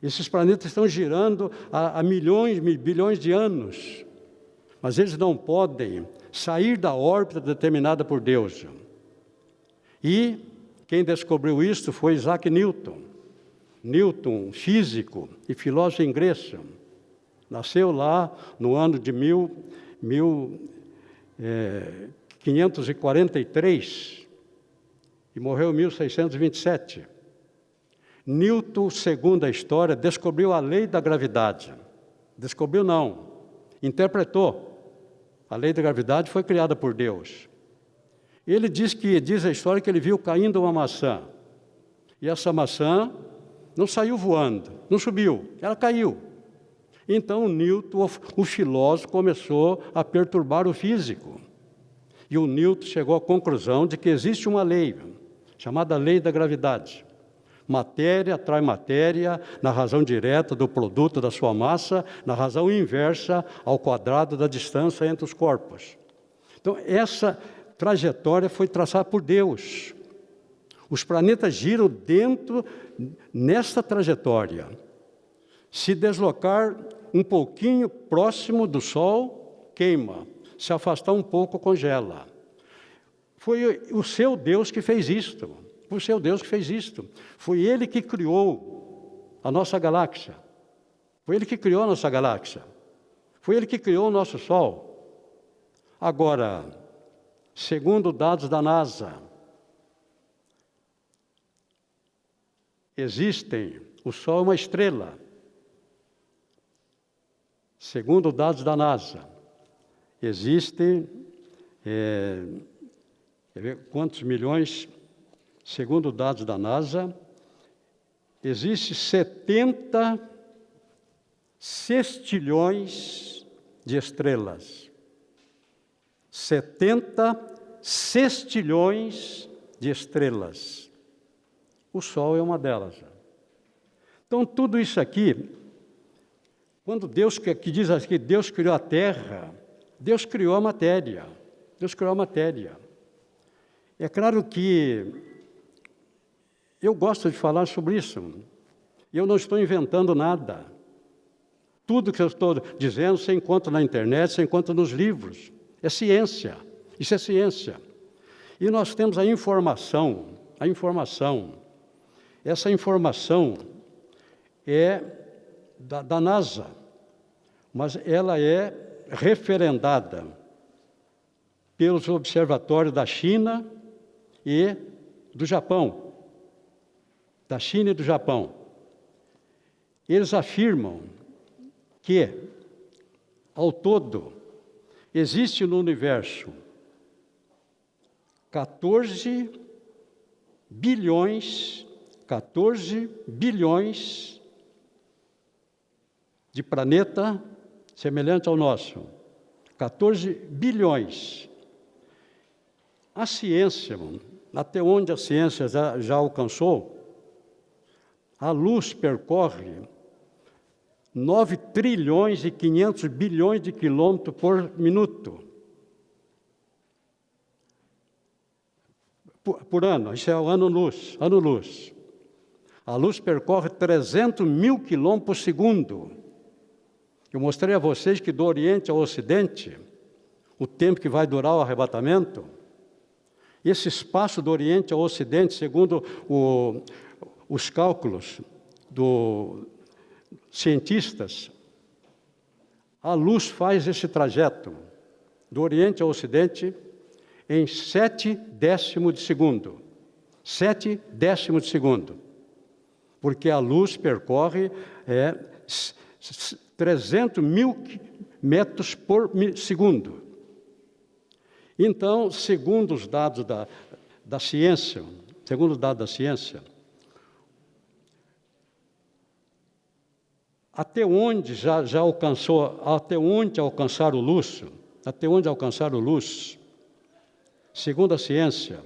Esses planetas estão girando há milhões, bilhões de anos, mas eles não podem sair da órbita determinada por Deus. E quem descobriu isso foi Isaac Newton. Newton, físico e filósofo inglês, nasceu lá no ano de 1543 e morreu em 1627. Newton, segundo a história, descobriu a lei da gravidade. Descobriu não, interpretou. A lei da gravidade foi criada por Deus. Ele diz a história que ele viu caindo uma maçã. E essa maçã não saiu voando, não subiu, ela caiu. Então Newton, o filósofo, começou a perturbar o físico. E o Newton chegou à conclusão de que existe uma lei, chamada lei da gravidade. Matéria atrai matéria na razão direta do produto da sua massa, na razão inversa ao quadrado da distância entre os corpos. Então, essa trajetória foi traçada por Deus. Os planetas giram nessa trajetória. Se deslocar um pouquinho próximo do Sol, queima. Se afastar um pouco, congela. Foi o seu Deus que fez isto. Foi o seu Deus que fez isto. Foi Ele que criou a nossa galáxia. Foi Ele que criou a nossa galáxia. Foi Ele que criou o nosso Sol. Agora, segundo dados da NASA, o Sol é uma estrela. Segundo dados da NASA, existem, quantos milhões? Segundo dados da NASA, existe 70 sextilhões de estrelas. 70 sextilhões de estrelas. O Sol é uma delas. Então, tudo isso aqui, quando Deus, que diz aqui, Deus criou a Terra, Deus criou a matéria. Deus criou a matéria. É claro que eu gosto de falar sobre isso. Eu não estou inventando nada. Tudo que eu estou dizendo você encontra na internet, você encontra nos livros. É ciência. Isso é ciência. E nós temos a informação. Essa informação é da NASA, mas ela é referendada pelos observatórios da China e do Japão. Da China e do Japão. Eles afirmam que, ao todo, existe no universo 14 bilhões de planeta semelhante ao nosso. 14 bilhões. A ciência, até onde a ciência já alcançou, a luz percorre 9 trilhões e 500 bilhões de quilômetros por minuto. Por ano, isso é o ano-luz. Ano-luz. A luz percorre 300 mil quilômetros por segundo. Eu mostrei a vocês que do Oriente ao Ocidente, o tempo que vai durar o arrebatamento, esse espaço do Oriente ao Ocidente, segundo os cálculos dos cientistas, a luz faz esse trajeto do Oriente ao Ocidente em 7 décimos de segundo. 7 décimos de segundo. Porque a luz percorre 300 mil metros por segundo. Então, segundo os dados da ciência, até onde já alcançou, até onde alcançar o luz, segundo a ciência,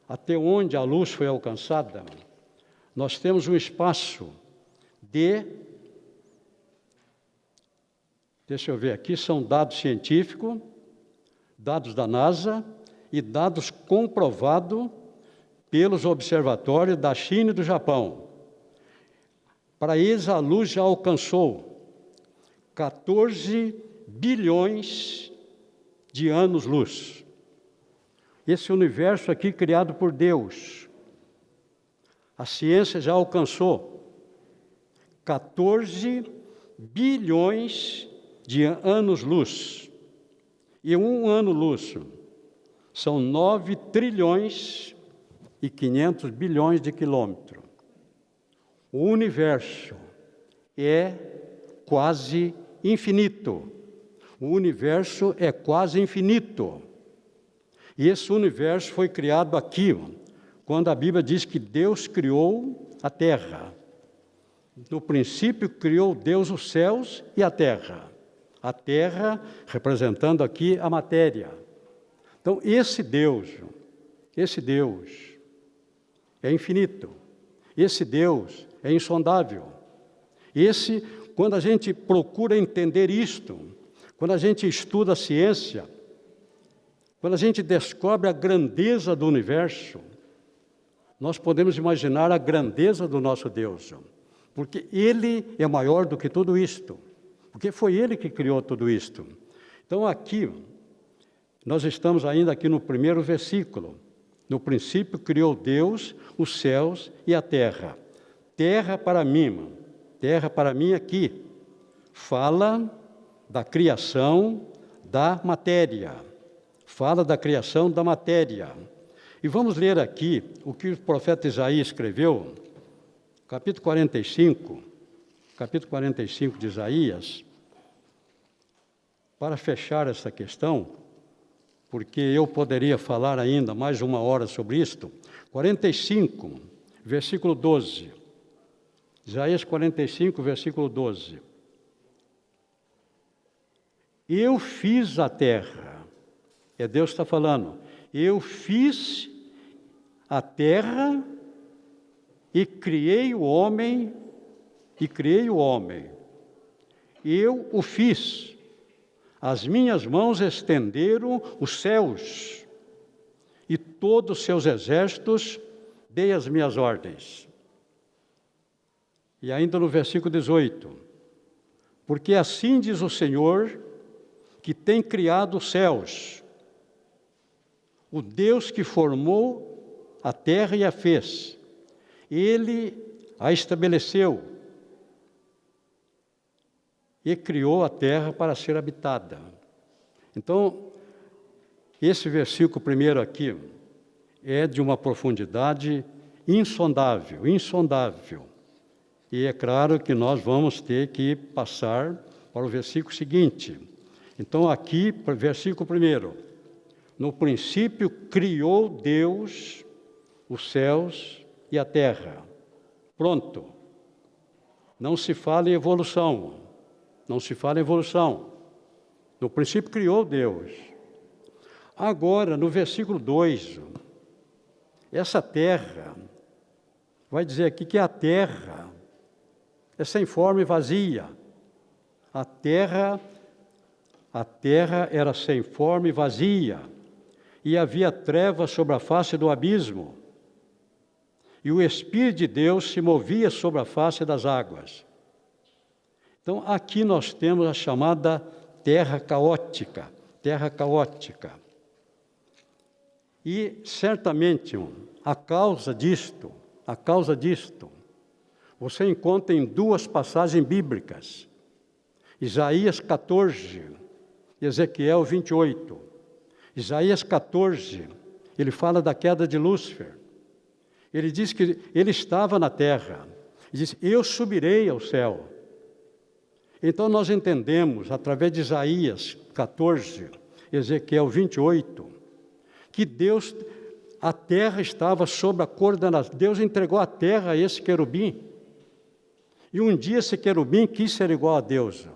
até onde a luz foi alcançada, nós temos um espaço de, deixa eu ver aqui, são dados científicos, dados da NASA e dados comprovados pelos observatórios da China e do Japão. Para eles, a luz já alcançou 14 bilhões de anos-luz. Esse universo aqui criado por Deus, a ciência já alcançou 14 bilhões de anos-luz. E um ano-luz são 9 trilhões e 500 bilhões de quilômetros. O universo é quase infinito. O universo é quase infinito. E esse universo foi criado aqui, quando a Bíblia diz que Deus criou a terra. No princípio criou Deus os céus e a terra. A terra representando aqui a matéria. Então, esse Deus é infinito. Esse Deus é insondável. Quando a gente procura entender isto, quando a gente estuda a ciência, quando a gente descobre a grandeza do universo, nós podemos imaginar a grandeza do nosso Deus, porque Ele é maior do que tudo isto, porque foi Ele que criou tudo isto. Então aqui, nós estamos ainda aqui no primeiro versículo. No princípio criou Deus os céus e a terra. Terra para mim aqui, fala da criação da matéria. Fala da criação da matéria. E vamos ler aqui o que o profeta Isaías escreveu, capítulo 45 de Isaías, para fechar essa questão, porque eu poderia falar ainda mais 1 hora sobre isto. 45, versículo 12. Isaías 45, versículo 12. Eu fiz a terra, Deus está falando, eu fiz a terra e criei o homem, eu o fiz, as minhas mãos estenderam os céus, e todos os seus exércitos dei as minhas ordens. E ainda no versículo 18, porque assim diz o Senhor, que tem criado os céus, o Deus que formou a terra e a fez, Ele a estabeleceu e criou a terra para ser habitada. Então, esse versículo primeiro aqui é de uma profundidade insondável. E é claro que nós vamos ter que passar para o versículo seguinte. Então, aqui, versículo primeiro. No princípio criou Deus os céus e a terra. Pronto. Não se fala em evolução. No princípio criou Deus. Agora, no versículo 2, essa terra, vai dizer aqui que a terra é sem forma e vazia. A terra era sem forma e vazia, e havia trevas sobre a face do abismo, e o Espírito de Deus se movia sobre a face das águas. Então, aqui nós temos a chamada terra caótica, E, certamente, a causa disto, você encontra em duas passagens bíblicas, Isaías 14, Ezequiel 28. Isaías 14, ele fala da queda de Lúcifer. Ele diz que ele estava na terra, e diz, eu subirei ao céu. Então nós entendemos, através de Isaías 14, Ezequiel 28, que a terra estava sob a coordenação. Deus entregou a terra a esse querubim. E um dia esse querubim quis ser igual a Deus.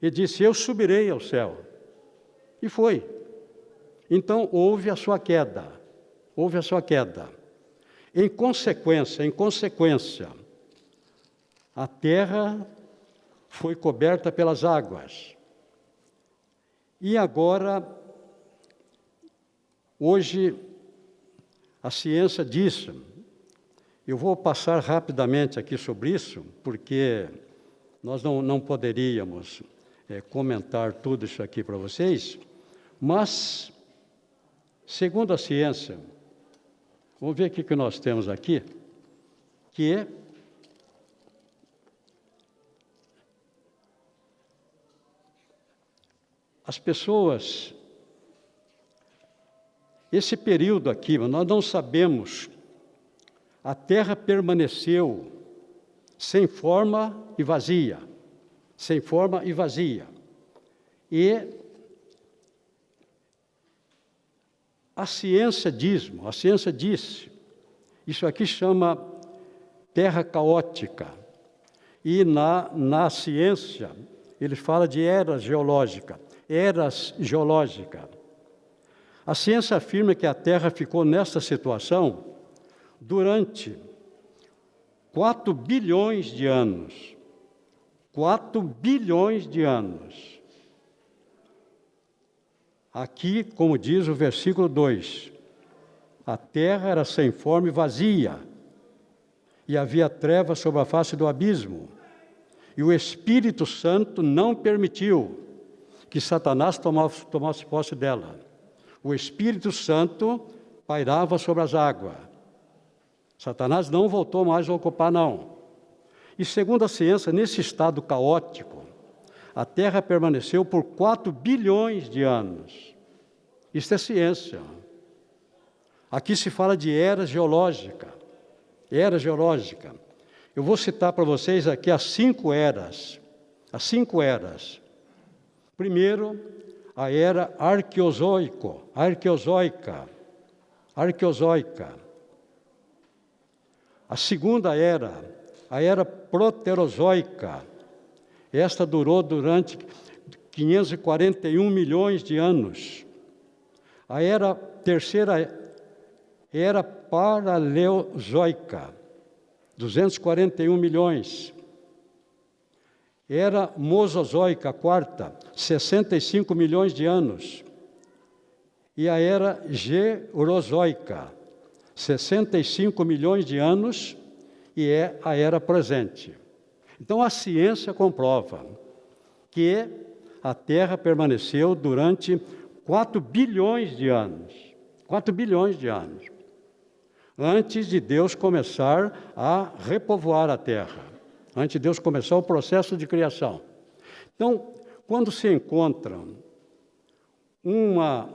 E disse, eu subirei ao céu. E foi. Então houve a sua queda. Em consequência, a terra foi coberta pelas águas. E agora, hoje, a ciência diz, eu vou passar rapidamente aqui sobre isso, porque nós não poderíamos comentar tudo isso aqui para vocês, mas, segundo a ciência, vamos ver o que nós temos aqui, que as pessoas, esse período aqui, nós não sabemos, a terra permaneceu sem forma e vazia. E a ciência diz, isso aqui chama terra caótica. E na ciência, ele fala de eras geológicas. A ciência afirma que a Terra ficou nessa situação durante 4 bilhões de anos. 4 bilhões de anos. Aqui, como diz o versículo 2, a terra era sem forma e vazia, e havia trevas sobre a face do abismo, e o Espírito Santo não permitiu que Satanás tomasse posse dela. O Espírito Santo pairava sobre as águas. Satanás não voltou mais a ocupar, não. E segundo a ciência, nesse estado caótico, a Terra permaneceu por 4 bilhões de anos. Isso é ciência. Aqui se fala de era geológica. Eu vou citar para vocês aqui as 5 eras. Primeiro, a era arqueozoica. A segunda era, a era proterozoica. Esta durou durante 541 milhões de anos. A terceira era paleozoica, 241 milhões. Era mosozoica, a quarta, 65 milhões de anos. E a era gerozoica, 65 milhões de anos, e é a era presente. Então, a ciência comprova que a Terra permaneceu durante 4 bilhões de anos. 4 bilhões de anos. Antes de Deus começar a repovoar a Terra. Antes de Deus começar o processo de criação. Então, quando se encontra uma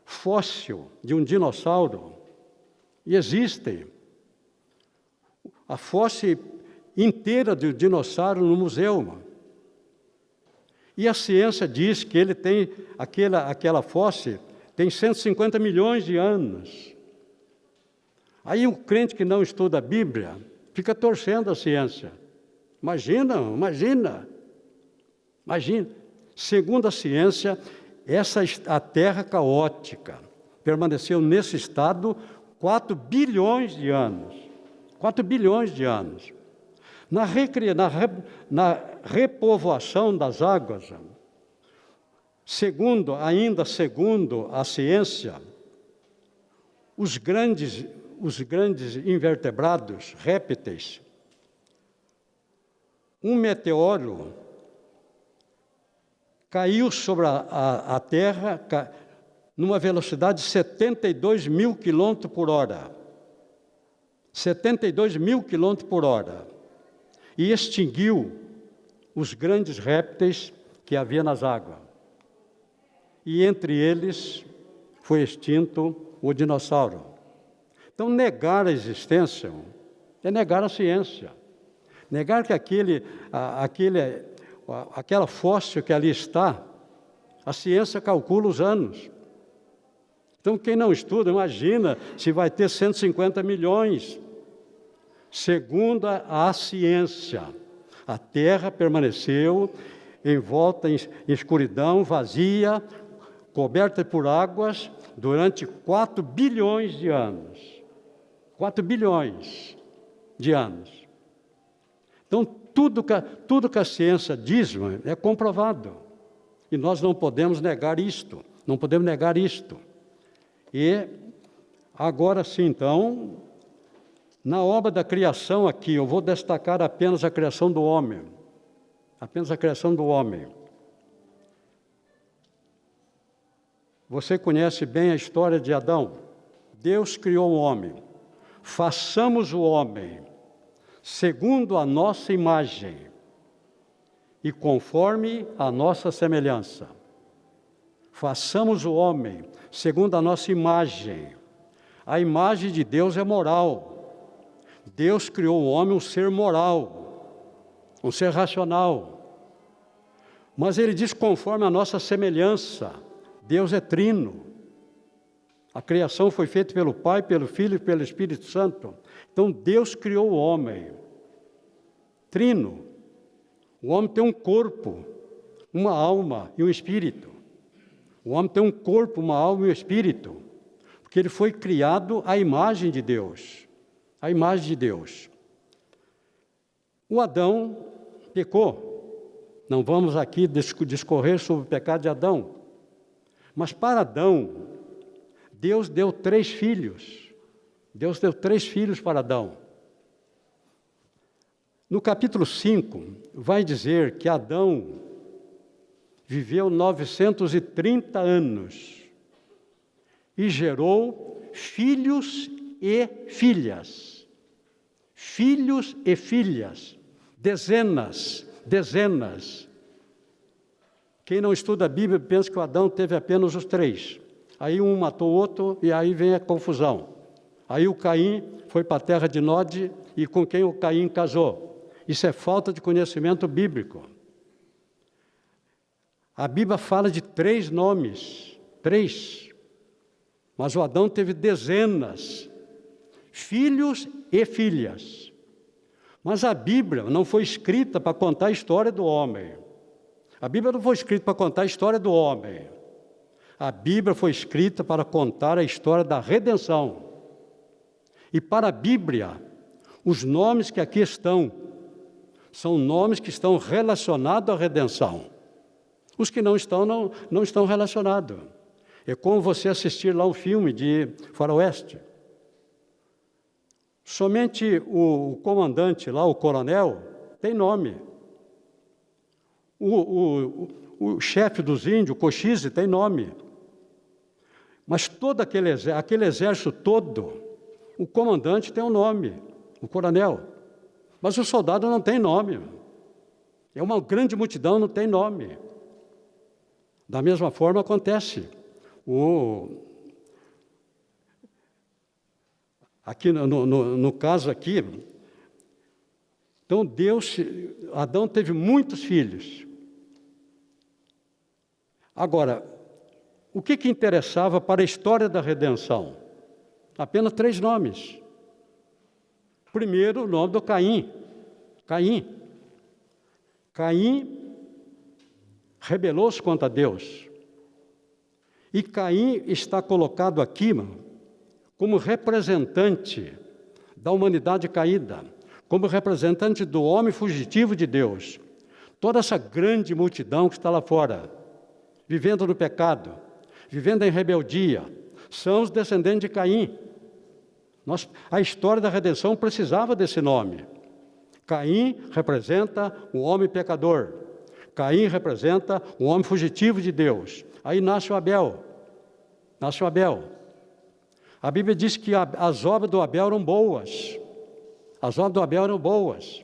fóssil de um dinossauro, e existem a fóssil inteira do dinossauro no museu. E a ciência diz que ele tem, aquela fóssil tem 150 milhões de anos. Aí o crente que não estuda a Bíblia fica torcendo a ciência. Imagina. Segundo a ciência, a terra caótica permaneceu nesse estado 4 bilhões de anos. 4 bilhões de anos. Na repovoação das águas, segundo a ciência, os grandes invertebrados, répteis, um meteoro caiu sobre a Terra numa velocidade de 72 mil quilômetros por hora. 72 mil quilômetros por hora. E extinguiu os grandes répteis que havia nas águas. E entre eles foi extinto o dinossauro. Então, negar a existência é negar a ciência. Negar que aquela fóssil que ali está, a ciência calcula os anos. Então, quem não estuda, imagina se vai ter 150 milhões. Segundo a ciência, a Terra permaneceu envolta em escuridão, vazia, coberta por águas, durante 4 bilhões de anos. 4 bilhões de anos. Então, tudo que a ciência diz é comprovado. E nós não podemos negar isto. Não podemos negar isto. E, agora sim, então, na obra da criação aqui, eu vou destacar apenas a criação do homem. Apenas a criação do homem. Você conhece bem a história de Adão? Deus criou o homem. Façamos o homem segundo a nossa imagem e conforme a nossa semelhança. Façamos o homem segundo a nossa imagem. A imagem de Deus é moral. Deus criou o homem um ser moral, um ser racional. Mas ele diz conforme a nossa semelhança. Deus é trino. A criação foi feita pelo Pai, pelo Filho e pelo Espírito Santo. Então, Deus criou o homem. Trino. O homem tem um corpo, uma alma e um espírito. O homem tem um corpo, uma alma e um espírito. Porque ele foi criado à imagem de Deus. À imagem de Deus. O Adão pecou. Não vamos aqui discorrer sobre o pecado de Adão. Mas para Adão, Deus deu 3 filhos. Deus deu 3 filhos para Adão. No capítulo 5, vai dizer que Adão viveu 930 anos e gerou filhos e filhas. Filhos e filhas. Dezenas. Quem não estuda a Bíblia pensa que o Adão teve apenas os 3. Aí um matou o outro e aí vem a confusão. Aí o Caim foi para a terra de Nod e com quem o Caim casou. Isso é falta de conhecimento bíblico. A Bíblia fala de 3 nomes. 3. Mas o Adão teve dezenas. Filhos e filhas. Mas a Bíblia não foi escrita para contar a história do homem. A Bíblia não foi escrita para contar a história do homem. A Bíblia foi escrita para contar a história da redenção. E para a Bíblia, os nomes que aqui estão, são nomes que estão relacionados à redenção. Os que não estão, não estão relacionados. É como você assistir lá um filme de faroeste. Somente o comandante lá, o coronel, tem nome. O chefe dos índios, o Cochise, tem nome. Mas todo aquele exército todo, o comandante tem um nome, o coronel. Mas o soldado não tem nome. É uma grande multidão, não tem nome. Da mesma forma acontece. Aqui no caso aqui, então Adão teve muitos filhos. Agora, o que interessava para a história da redenção? Apenas 3 nomes. Primeiro, o nome do Caim. Caim rebelou-se contra Deus. E Caim está colocado aqui como representante da humanidade caída, como representante do homem fugitivo de Deus. Toda essa grande multidão que está lá fora, vivendo no pecado, vivendo em rebeldia, são os descendentes de Caim. A história da redenção precisava desse nome. Caim representa o homem pecador. Caim representa o homem fugitivo de Deus. Aí nasce o Abel. Nasce o Abel. A Bíblia diz que as obras do Abel eram boas. As obras do Abel eram boas.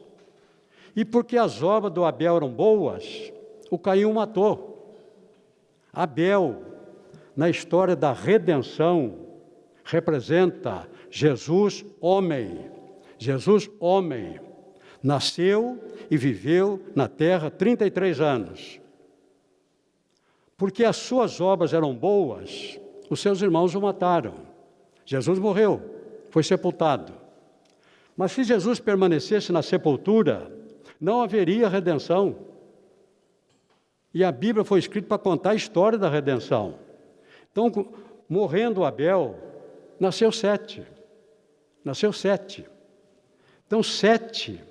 E porque as obras do Abel eram boas, o Caim o matou. Abel, na história da redenção, representa Jesus homem. Jesus homem. Nasceu e viveu na terra 33 anos. Porque as suas obras eram boas, os seus irmãos o mataram. Jesus morreu, foi sepultado. Mas se Jesus permanecesse na sepultura, não haveria redenção. E a Bíblia foi escrita para contar a história da redenção. Então, morrendo Abel, nasceu Sete. Nasceu Sete. Então, Sete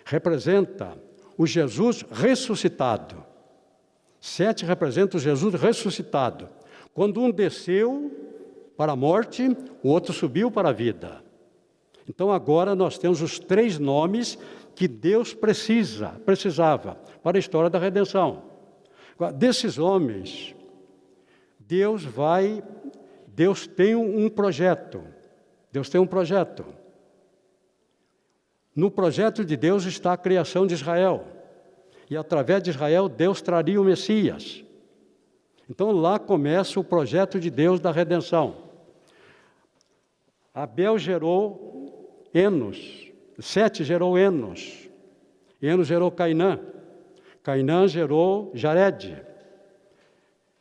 representa o Jesus ressuscitado. Sete representa o Jesus ressuscitado. Quando um desceu para a morte, o outro subiu para a vida. Então agora nós temos os três nomes que Deus precisava para a história da redenção. Desses homens, Deus tem um projeto. Deus tem um projeto. No projeto de Deus está a criação de Israel. E através de Israel, Deus traria o Messias. Então lá começa o projeto de Deus da redenção. Abel gerou Enos. Sete gerou Enos. Enos gerou Cainã. Cainã gerou Jared.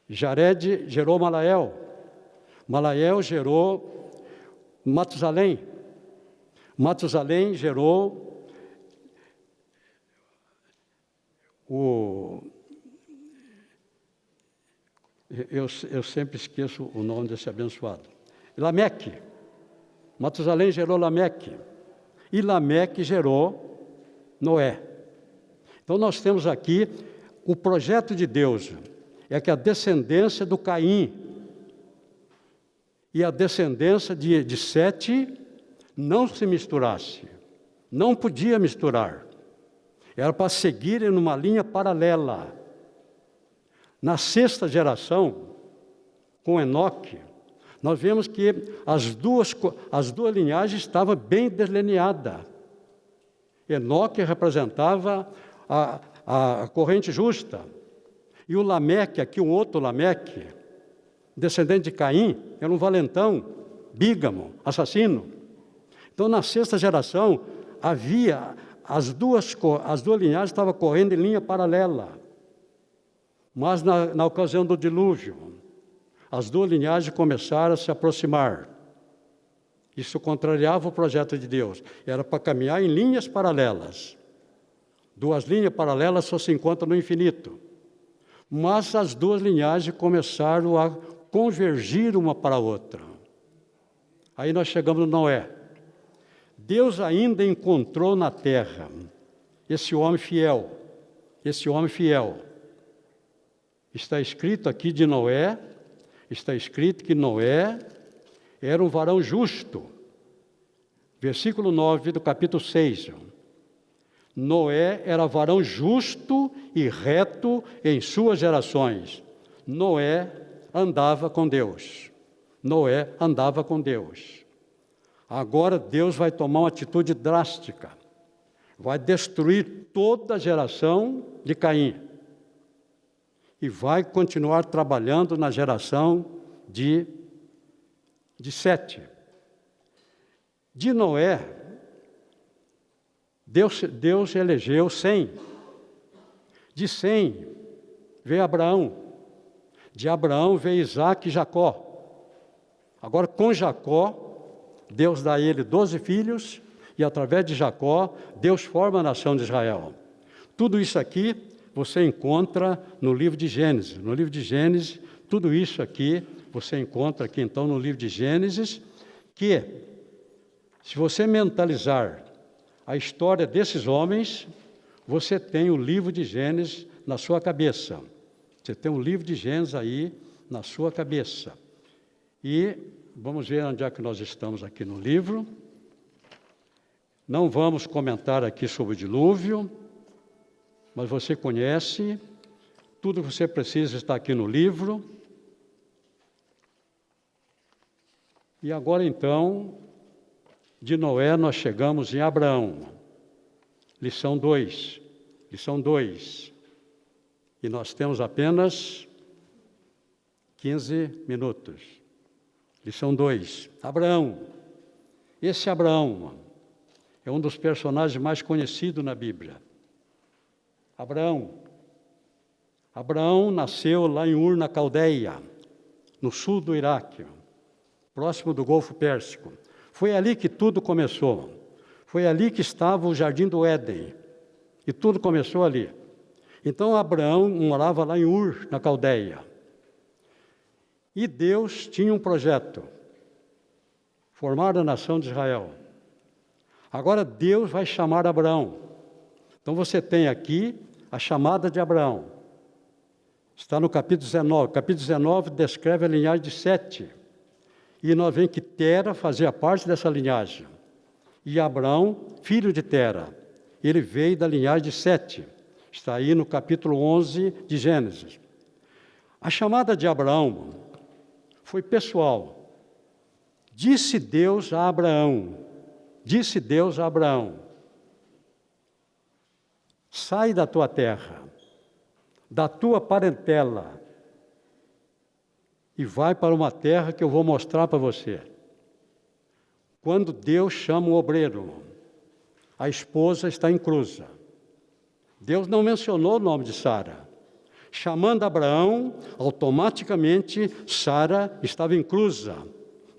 Jared gerou Malael. Malael gerou Matusalém. Matusalém gerou eu sempre esqueço o nome desse abençoado. Lameque. Matusalém gerou Lameque. E Lameque gerou Noé. Então nós temos aqui o projeto de Deus. É que a descendência do Caim e a descendência de Sete não se misturasse. Não podia misturar. Era para seguirem numa linha paralela. Na sexta geração, com Enoque, nós vemos que as duas linhagens estavam bem delineadas. Enoque representava a corrente justa. E o Lameque, aqui um outro Lameque, descendente de Caim, era um valentão, bígamo, assassino. Então, na sexta geração, havia as duas linhagens estavam correndo em linha paralela. Mas na ocasião do dilúvio, as duas linhagens começaram a se aproximar. Isso contrariava o projeto de Deus. Era para caminhar em linhas paralelas. Duas linhas paralelas só se encontram no infinito. Mas as duas linhagens começaram a convergir uma para a outra. Aí nós chegamos no Noé. Deus ainda encontrou na terra esse homem fiel. Esse homem fiel. Está escrito aqui de Noé, está escrito que Noé era um varão justo. Versículo 9 do capítulo 6. Noé era varão justo e reto em suas gerações. Noé andava com Deus. Noé andava com Deus. Agora Deus vai tomar uma atitude drástica. Vai destruir toda a geração de Caim. E vai continuar trabalhando na geração de Sete. De Noé, Deus elegeu 100. De 100 veio Abraão. De Abraão veio Isaque e Jacó. Agora, com Jacó, Deus dá a ele 12 filhos, e através de Jacó, Deus forma a nação de Israel. Tudo isso aqui você encontra no livro de Gênesis. No livro de Gênesis, Tudo isso aqui, você encontra aqui então no livro de Gênesis, que, se você mentalizar a história desses homens, você tem o livro de Gênesis na sua cabeça. Você tem o livro de Gênesis aí na sua cabeça. E vamos ver onde é que nós estamos aqui no livro. Não vamos comentar aqui sobre o dilúvio, mas você conhece, tudo que você precisa está aqui no livro. E agora então, de Noé nós chegamos em Abraão. Lição 2. Lição 2. E nós temos apenas 15 minutos. Lição 2. Abraão. Esse Abraão é um dos personagens mais conhecidos na Bíblia. Abraão nasceu lá em Ur, na Caldeia, no sul do Iraque, próximo do Golfo Pérsico. Foi ali que tudo começou. Foi ali que estava o Jardim do Éden. E tudo começou ali. Então Abraão morava lá em Ur, na Caldeia. E Deus tinha um projeto: formar a nação de Israel. Agora Deus vai chamar Abraão. Então você tem aqui a chamada de Abraão. Está no capítulo 19. O capítulo 19 descreve a linhagem de Sete. E nós vemos que Tera fazia parte dessa linhagem. E Abraão, filho de Tera, ele veio da linhagem de Sete. Está aí no capítulo 11 de Gênesis. A chamada de Abraão foi pessoal. Disse Deus a Abraão, sai da tua terra, da tua parentela, e vai para uma terra que eu vou mostrar para você. Quando Deus chama o obreiro, a esposa está inclusa. Deus não mencionou o nome de Sara. Chamando Abraão, automaticamente Sara estava inclusa,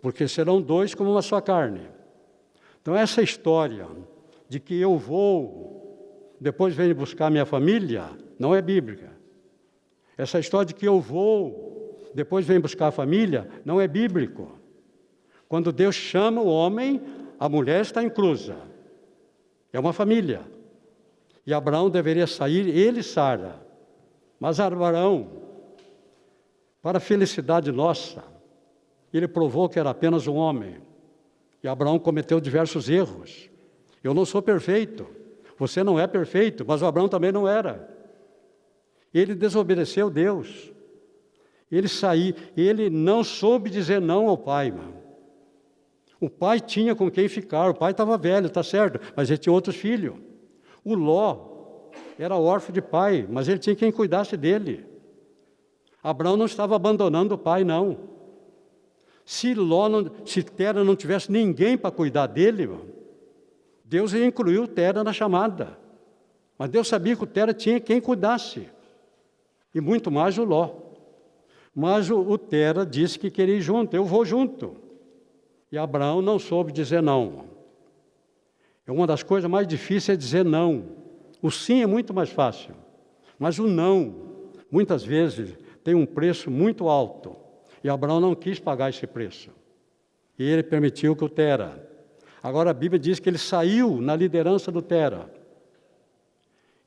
porque serão dois como uma só carne. Então essa história de que eu vou, depois venho buscar minha família, não é bíblica. Essa história de que eu vou, depois venho buscar a família, não é bíblico. Quando Deus chama o homem, a mulher está inclusa. É uma família. E Abraão deveria sair, ele e Sara. Mas Abraão, para a felicidade nossa, ele provou que era apenas um homem. E Abraão cometeu diversos erros. Eu não sou perfeito. Você não é perfeito, mas o Abraão também não era. Ele desobedeceu Deus. Ele não soube dizer não ao pai, mano. O pai tinha com quem ficar, o pai estava velho, está certo, mas ele tinha outros filhos. O Ló era órfão de pai, mas ele tinha quem cuidasse dele. Abraão não estava abandonando o pai, não. Se Tera não tivesse ninguém para cuidar dele, mano, Deus ia incluir o Tera na chamada. Mas Deus sabia que o Tera tinha quem cuidasse. E muito mais o Ló. Mas o Tera disse que queria ir junto, eu vou junto. E Abraão não soube dizer não. É uma das coisas mais difíceis é dizer não. O sim é muito mais fácil. Mas o não, muitas vezes, tem um preço muito alto. E Abraão não quis pagar esse preço. E ele permitiu que o Tera. Agora a Bíblia diz que ele saiu na liderança do Tera.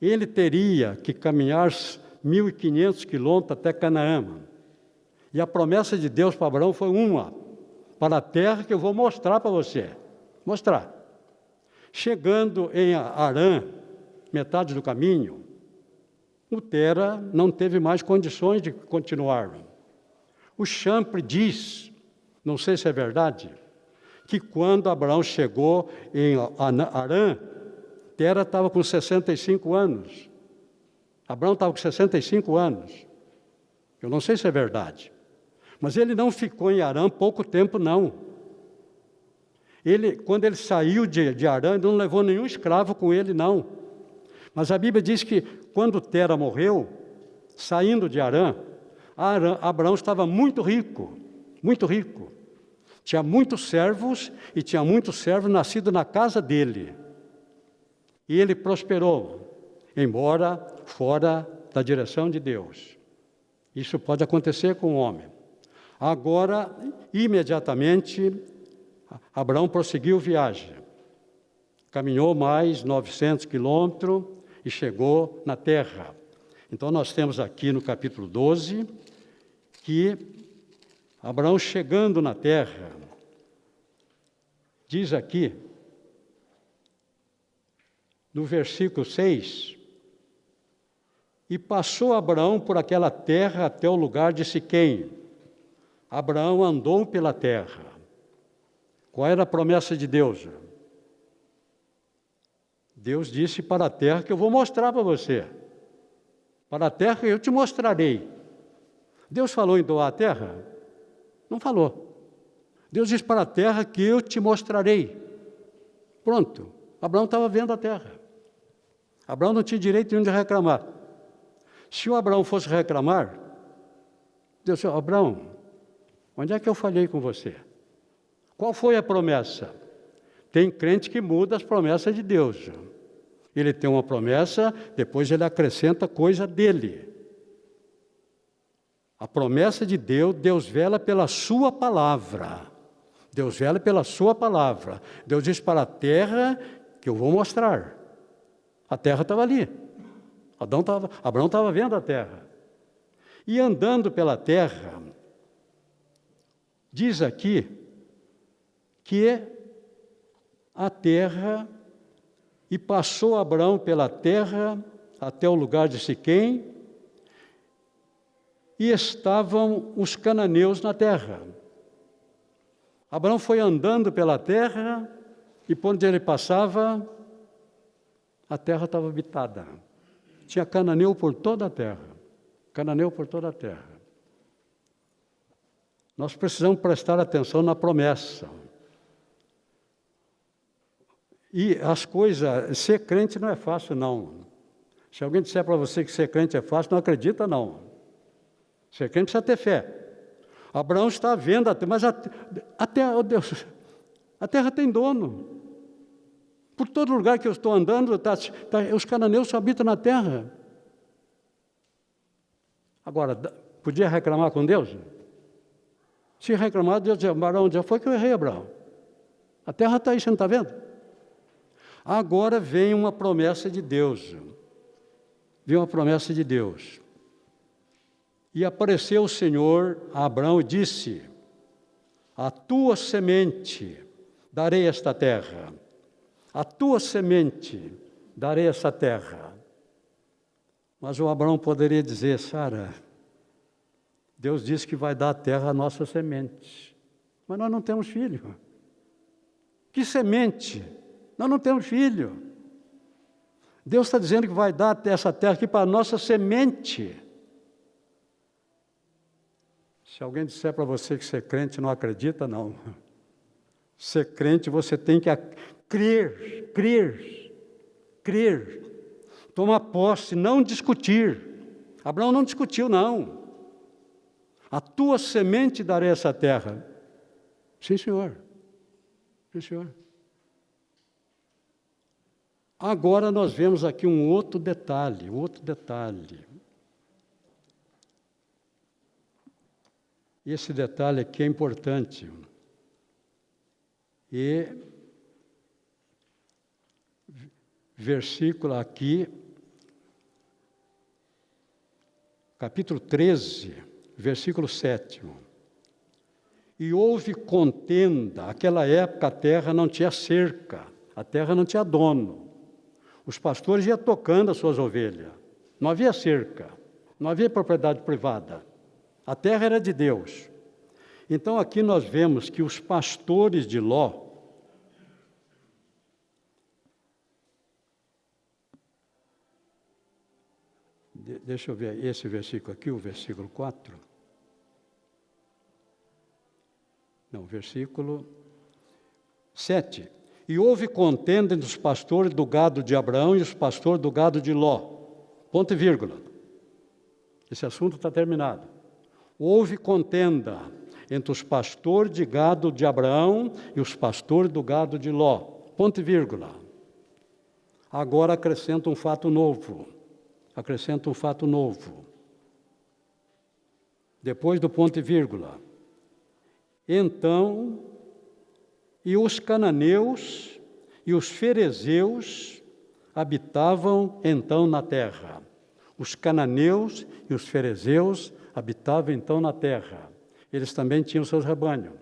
Ele teria que caminhar 1.500 quilômetros até Canaã. E a promessa de Deus para Abraão foi uma: para a terra que eu vou mostrar para você. Mostrar. Chegando em Harã, metade do caminho, o Tera não teve mais condições de continuar. O Champre diz, não sei se é verdade, que quando Abraão chegou em Harã, Tera estava com 65 anos. Abraão estava com 65 anos. Eu não sei se é verdade. Mas ele não ficou em Harã pouco tempo, não. Quando ele saiu de Harã, ele não levou nenhum escravo com ele, não. Mas a Bíblia diz que quando Tera morreu, saindo de Harã, Abraão estava muito rico, muito rico. Tinha muitos servos e tinha muitos servos nascidos na casa dele. E ele prosperou, embora fora da direção de Deus. Isso pode acontecer com o homem. Agora, imediatamente, Abraão prosseguiu viagem. Caminhou mais 900 quilômetros e chegou na terra. Então, nós temos aqui no capítulo 12, que Abraão chegando na terra, diz aqui, no versículo 6, e passou Abraão por aquela terra até o lugar de Siquém. Abraão andou pela terra. Qual era a promessa de Deus? Deus disse para a terra que eu vou mostrar para você. Para a terra que eu te mostrarei. Deus falou em doar a terra? Não falou. Deus disse para a terra que eu te mostrarei. Pronto. Abraão estava vendo a terra. Abraão não tinha direito nenhum de reclamar. Se o Abraão fosse reclamar, Deus disse, Abraão, onde é que eu falhei com você? Qual foi a promessa? Tem crente que muda as promessas de Deus. Ele tem uma promessa, depois ele acrescenta coisa dele. A promessa de Deus, Deus vela pela sua palavra. Deus vela pela sua palavra. Deus diz para a terra que eu vou mostrar. A terra estava ali. Abraão estava vendo a terra. E andando pela terra, diz aqui que a terra, e passou Abraão pela terra até o lugar de Siquém, e estavam os cananeus na terra. Abraão foi andando pela terra, e por onde ele passava, a terra estava habitada. Tinha cananeu por toda a terra. Cananeu por toda a terra. Nós precisamos prestar atenção na promessa. E as coisas, ser crente não é fácil, não. Se alguém disser para você que ser crente é fácil, não acredita, não. Ser crente precisa ter fé. Abraão está vendo, mas oh Deus, a terra tem dono. Por todo lugar que eu estou andando, os cananeus só habitam na terra. Agora, podia reclamar com Deus? Se reclamar, Deus dizia, Abraão, já foi que eu errei, Abraão. A terra está aí, você não está vendo? Agora vem uma promessa de Deus. Vem uma promessa de Deus. E apareceu o Senhor a Abraão e disse, a tua semente darei esta terra. A tua semente darei essa terra. Mas o Abraão poderia dizer, Sara, Deus disse que vai dar a terra à nossa semente. Mas nós não temos filho. Que semente? Nós não temos filho. Deus está dizendo que vai dar essa terra aqui para a nossa semente. Se alguém disser para você que ser crente não acredita, não. Ser crente você tem que crer. Tomar posse, não discutir. Abraão não discutiu, não. A tua semente darei essa terra. Sim, senhor. Sim, senhor. Agora nós vemos aqui um outro detalhe. Esse detalhe aqui é importante. E versículo aqui, capítulo 13, versículo 7. E houve contenda, naquela época a terra não tinha cerca, a terra não tinha dono. Os pastores iam tocando as suas ovelhas, não havia cerca, não havia propriedade privada, a terra era de Deus. Então aqui nós vemos que os pastores de Ló, deixa eu ver esse versículo aqui, o versículo 4. Não, versículo 7. E houve contenda entre os pastores do gado de Abraão e os pastores do gado de Ló. Ponto e vírgula. Esse assunto está terminado. Houve contenda entre os pastores de gado de Abraão e os pastores do gado de Ló. Ponto e vírgula. Agora acrescenta um fato novo. depois do ponto e vírgula. Então, e os cananeus e os ferezeus habitavam então na terra. Os cananeus e os ferezeus habitavam então na terra. Eles também tinham seus rebanhos.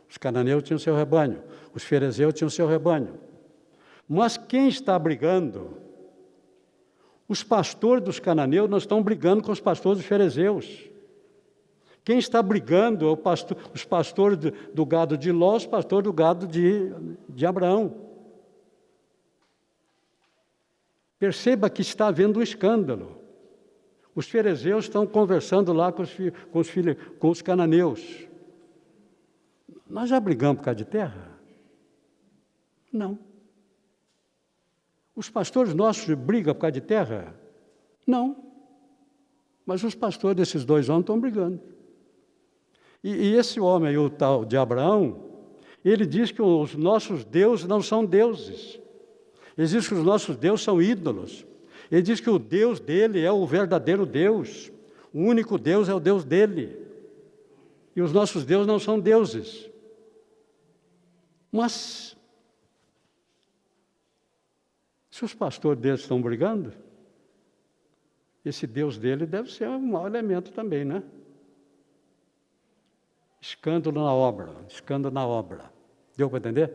Os cananeus tinham seu rebanho. Os ferezeus tinham seu rebanho. Mas quem está brigando? Os pastores dos cananeus não estão brigando com os pastores dos ferezeus. Quem está brigando é os pastores do gado de Ló, os pastores do gado de Abraão. Perceba que está havendo um escândalo. Os ferezeus estão conversando lá com os cananeus. Nós já brigamos por causa de terra? Não. Os pastores nossos brigam por causa de terra? Não. Mas os pastores desses dois homens estão brigando. E esse homem, o tal de Abraão, ele diz que os nossos deuses não são deuses. Ele diz que os nossos deuses são ídolos. Ele diz que o Deus dele é o verdadeiro Deus. O único Deus é o Deus dele. E os nossos deuses não são deuses. Mas, se os pastores deles estão brigando, esse Deus dele deve ser um mau elemento também, né? Escândalo na obra, escândalo na obra. Deu para entender?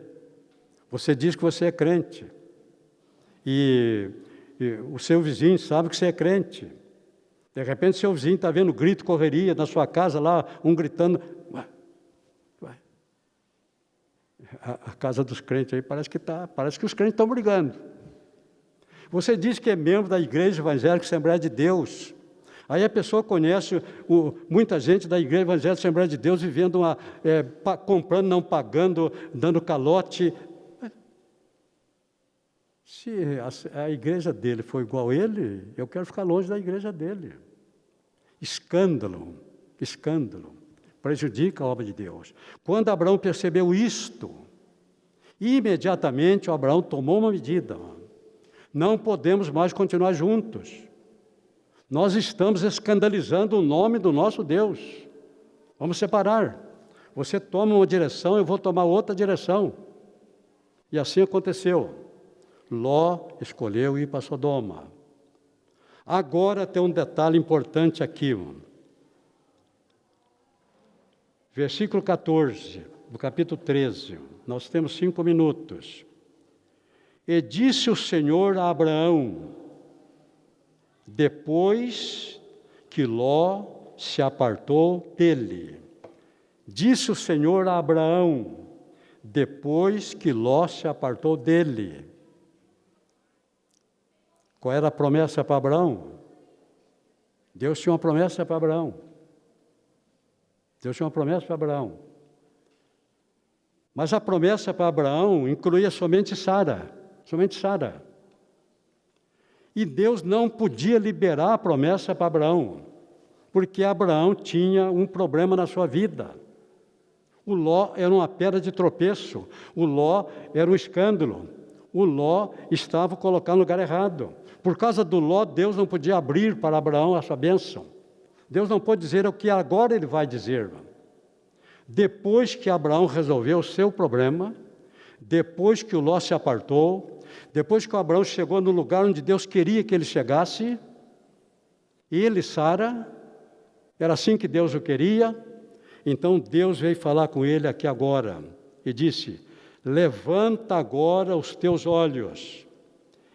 Você diz que você é crente. E o seu vizinho sabe que você é crente. De repente, seu vizinho está vendo grito, correria na sua casa lá, um gritando. Ué. A casa dos crentes aí parece que os crentes estão brigando. Você diz que é membro da Igreja Evangélica Assembleia de Deus. Aí a pessoa conhece muita gente da Igreja Evangélica Assembleia de Deus vivendo comprando, não pagando, dando calote. Se a igreja dele for igual a ele, eu quero ficar longe da igreja dele. Escândalo, prejudica a obra de Deus. Quando Abraão percebeu isto, imediatamente Abraão tomou uma medida. Não podemos mais continuar juntos. Nós estamos escandalizando o nome do nosso Deus. Vamos separar. Você toma uma direção, eu vou tomar outra direção. E assim aconteceu. Ló escolheu ir para Sodoma. Agora tem um detalhe importante aqui. Versículo 14, do capítulo 13. Nós temos 5 minutos. E disse o Senhor a Abraão, depois que Ló se apartou dele. Disse o Senhor a Abraão, depois que Ló se apartou dele. Qual era a promessa para Abraão? Deus tinha uma promessa para Abraão. Deus tinha uma promessa para Abraão. Mas a promessa para Abraão incluía somente Sara. Somente Sara. E Deus não podia liberar a promessa para Abraão, porque Abraão tinha um problema na sua vida. O Ló era uma pedra de tropeço. O Ló era um escândalo. O Ló estava colocado no lugar errado. Por causa do Ló, Deus não podia abrir para Abraão a sua bênção. Deus não pode dizer o que agora ele vai dizer. Depois que Abraão resolveu o seu problema, depois que o Ló se apartou, depois que o Abraão chegou no lugar onde Deus queria que ele chegasse, ele e Sara, era assim que Deus o queria, então Deus veio falar com ele aqui agora e disse, levanta agora os teus olhos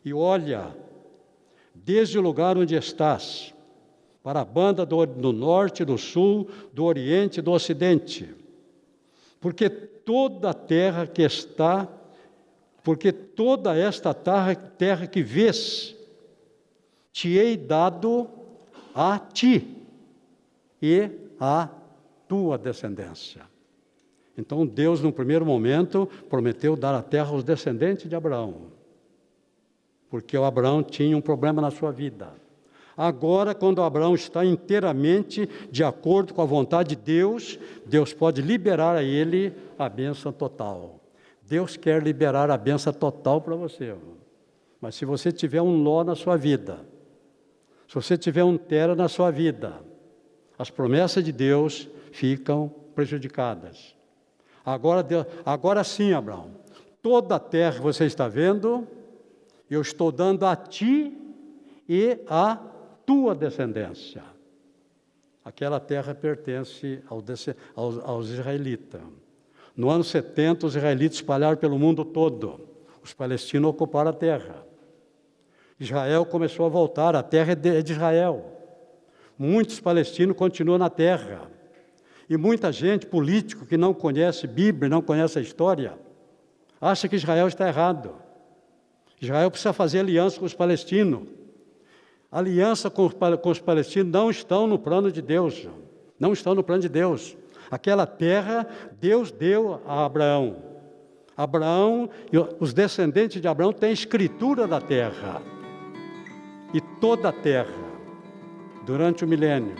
e olha desde o lugar onde estás, para a banda do norte, do sul, do oriente e do ocidente, porque toda esta terra que vês, te hei dado a ti e a tua descendência. Então Deus, no primeiro momento, prometeu dar a terra aos descendentes de Abraão, porque o Abraão tinha um problema na sua vida. Agora, quando Abraão está inteiramente de acordo com a vontade de Deus, Deus pode liberar a ele a bênção total. Deus quer liberar a bênção total para você. Mas se você tiver um Ló na sua vida, se você tiver um Tera na sua vida, as promessas de Deus ficam prejudicadas. Agora sim, Abraão, toda a terra que você está vendo, eu estou dando a ti e à tua descendência. Aquela terra pertence aos israelitas. No ano 70, os israelitas espalharam pelo mundo todo. Os palestinos ocuparam a terra. Israel começou a voltar, a terra é de Israel. Muitos palestinos continuam na terra. E muita gente, político, que não conhece Bíblia, não conhece a história, acha que Israel está errado. Israel precisa fazer aliança com os palestinos. Aliança com os palestinos não estão no plano de Deus. Não estão no plano de Deus. Aquela terra, Deus deu a Abraão. Abraão e os descendentes de Abraão têm escritura da terra. E toda a terra, durante o milênio,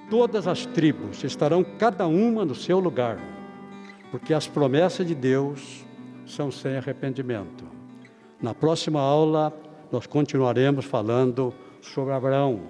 todas as tribos estarão cada uma no seu lugar, porque as promessas de Deus são sem arrependimento. Na próxima aula, nós continuaremos falando sobre Abraão.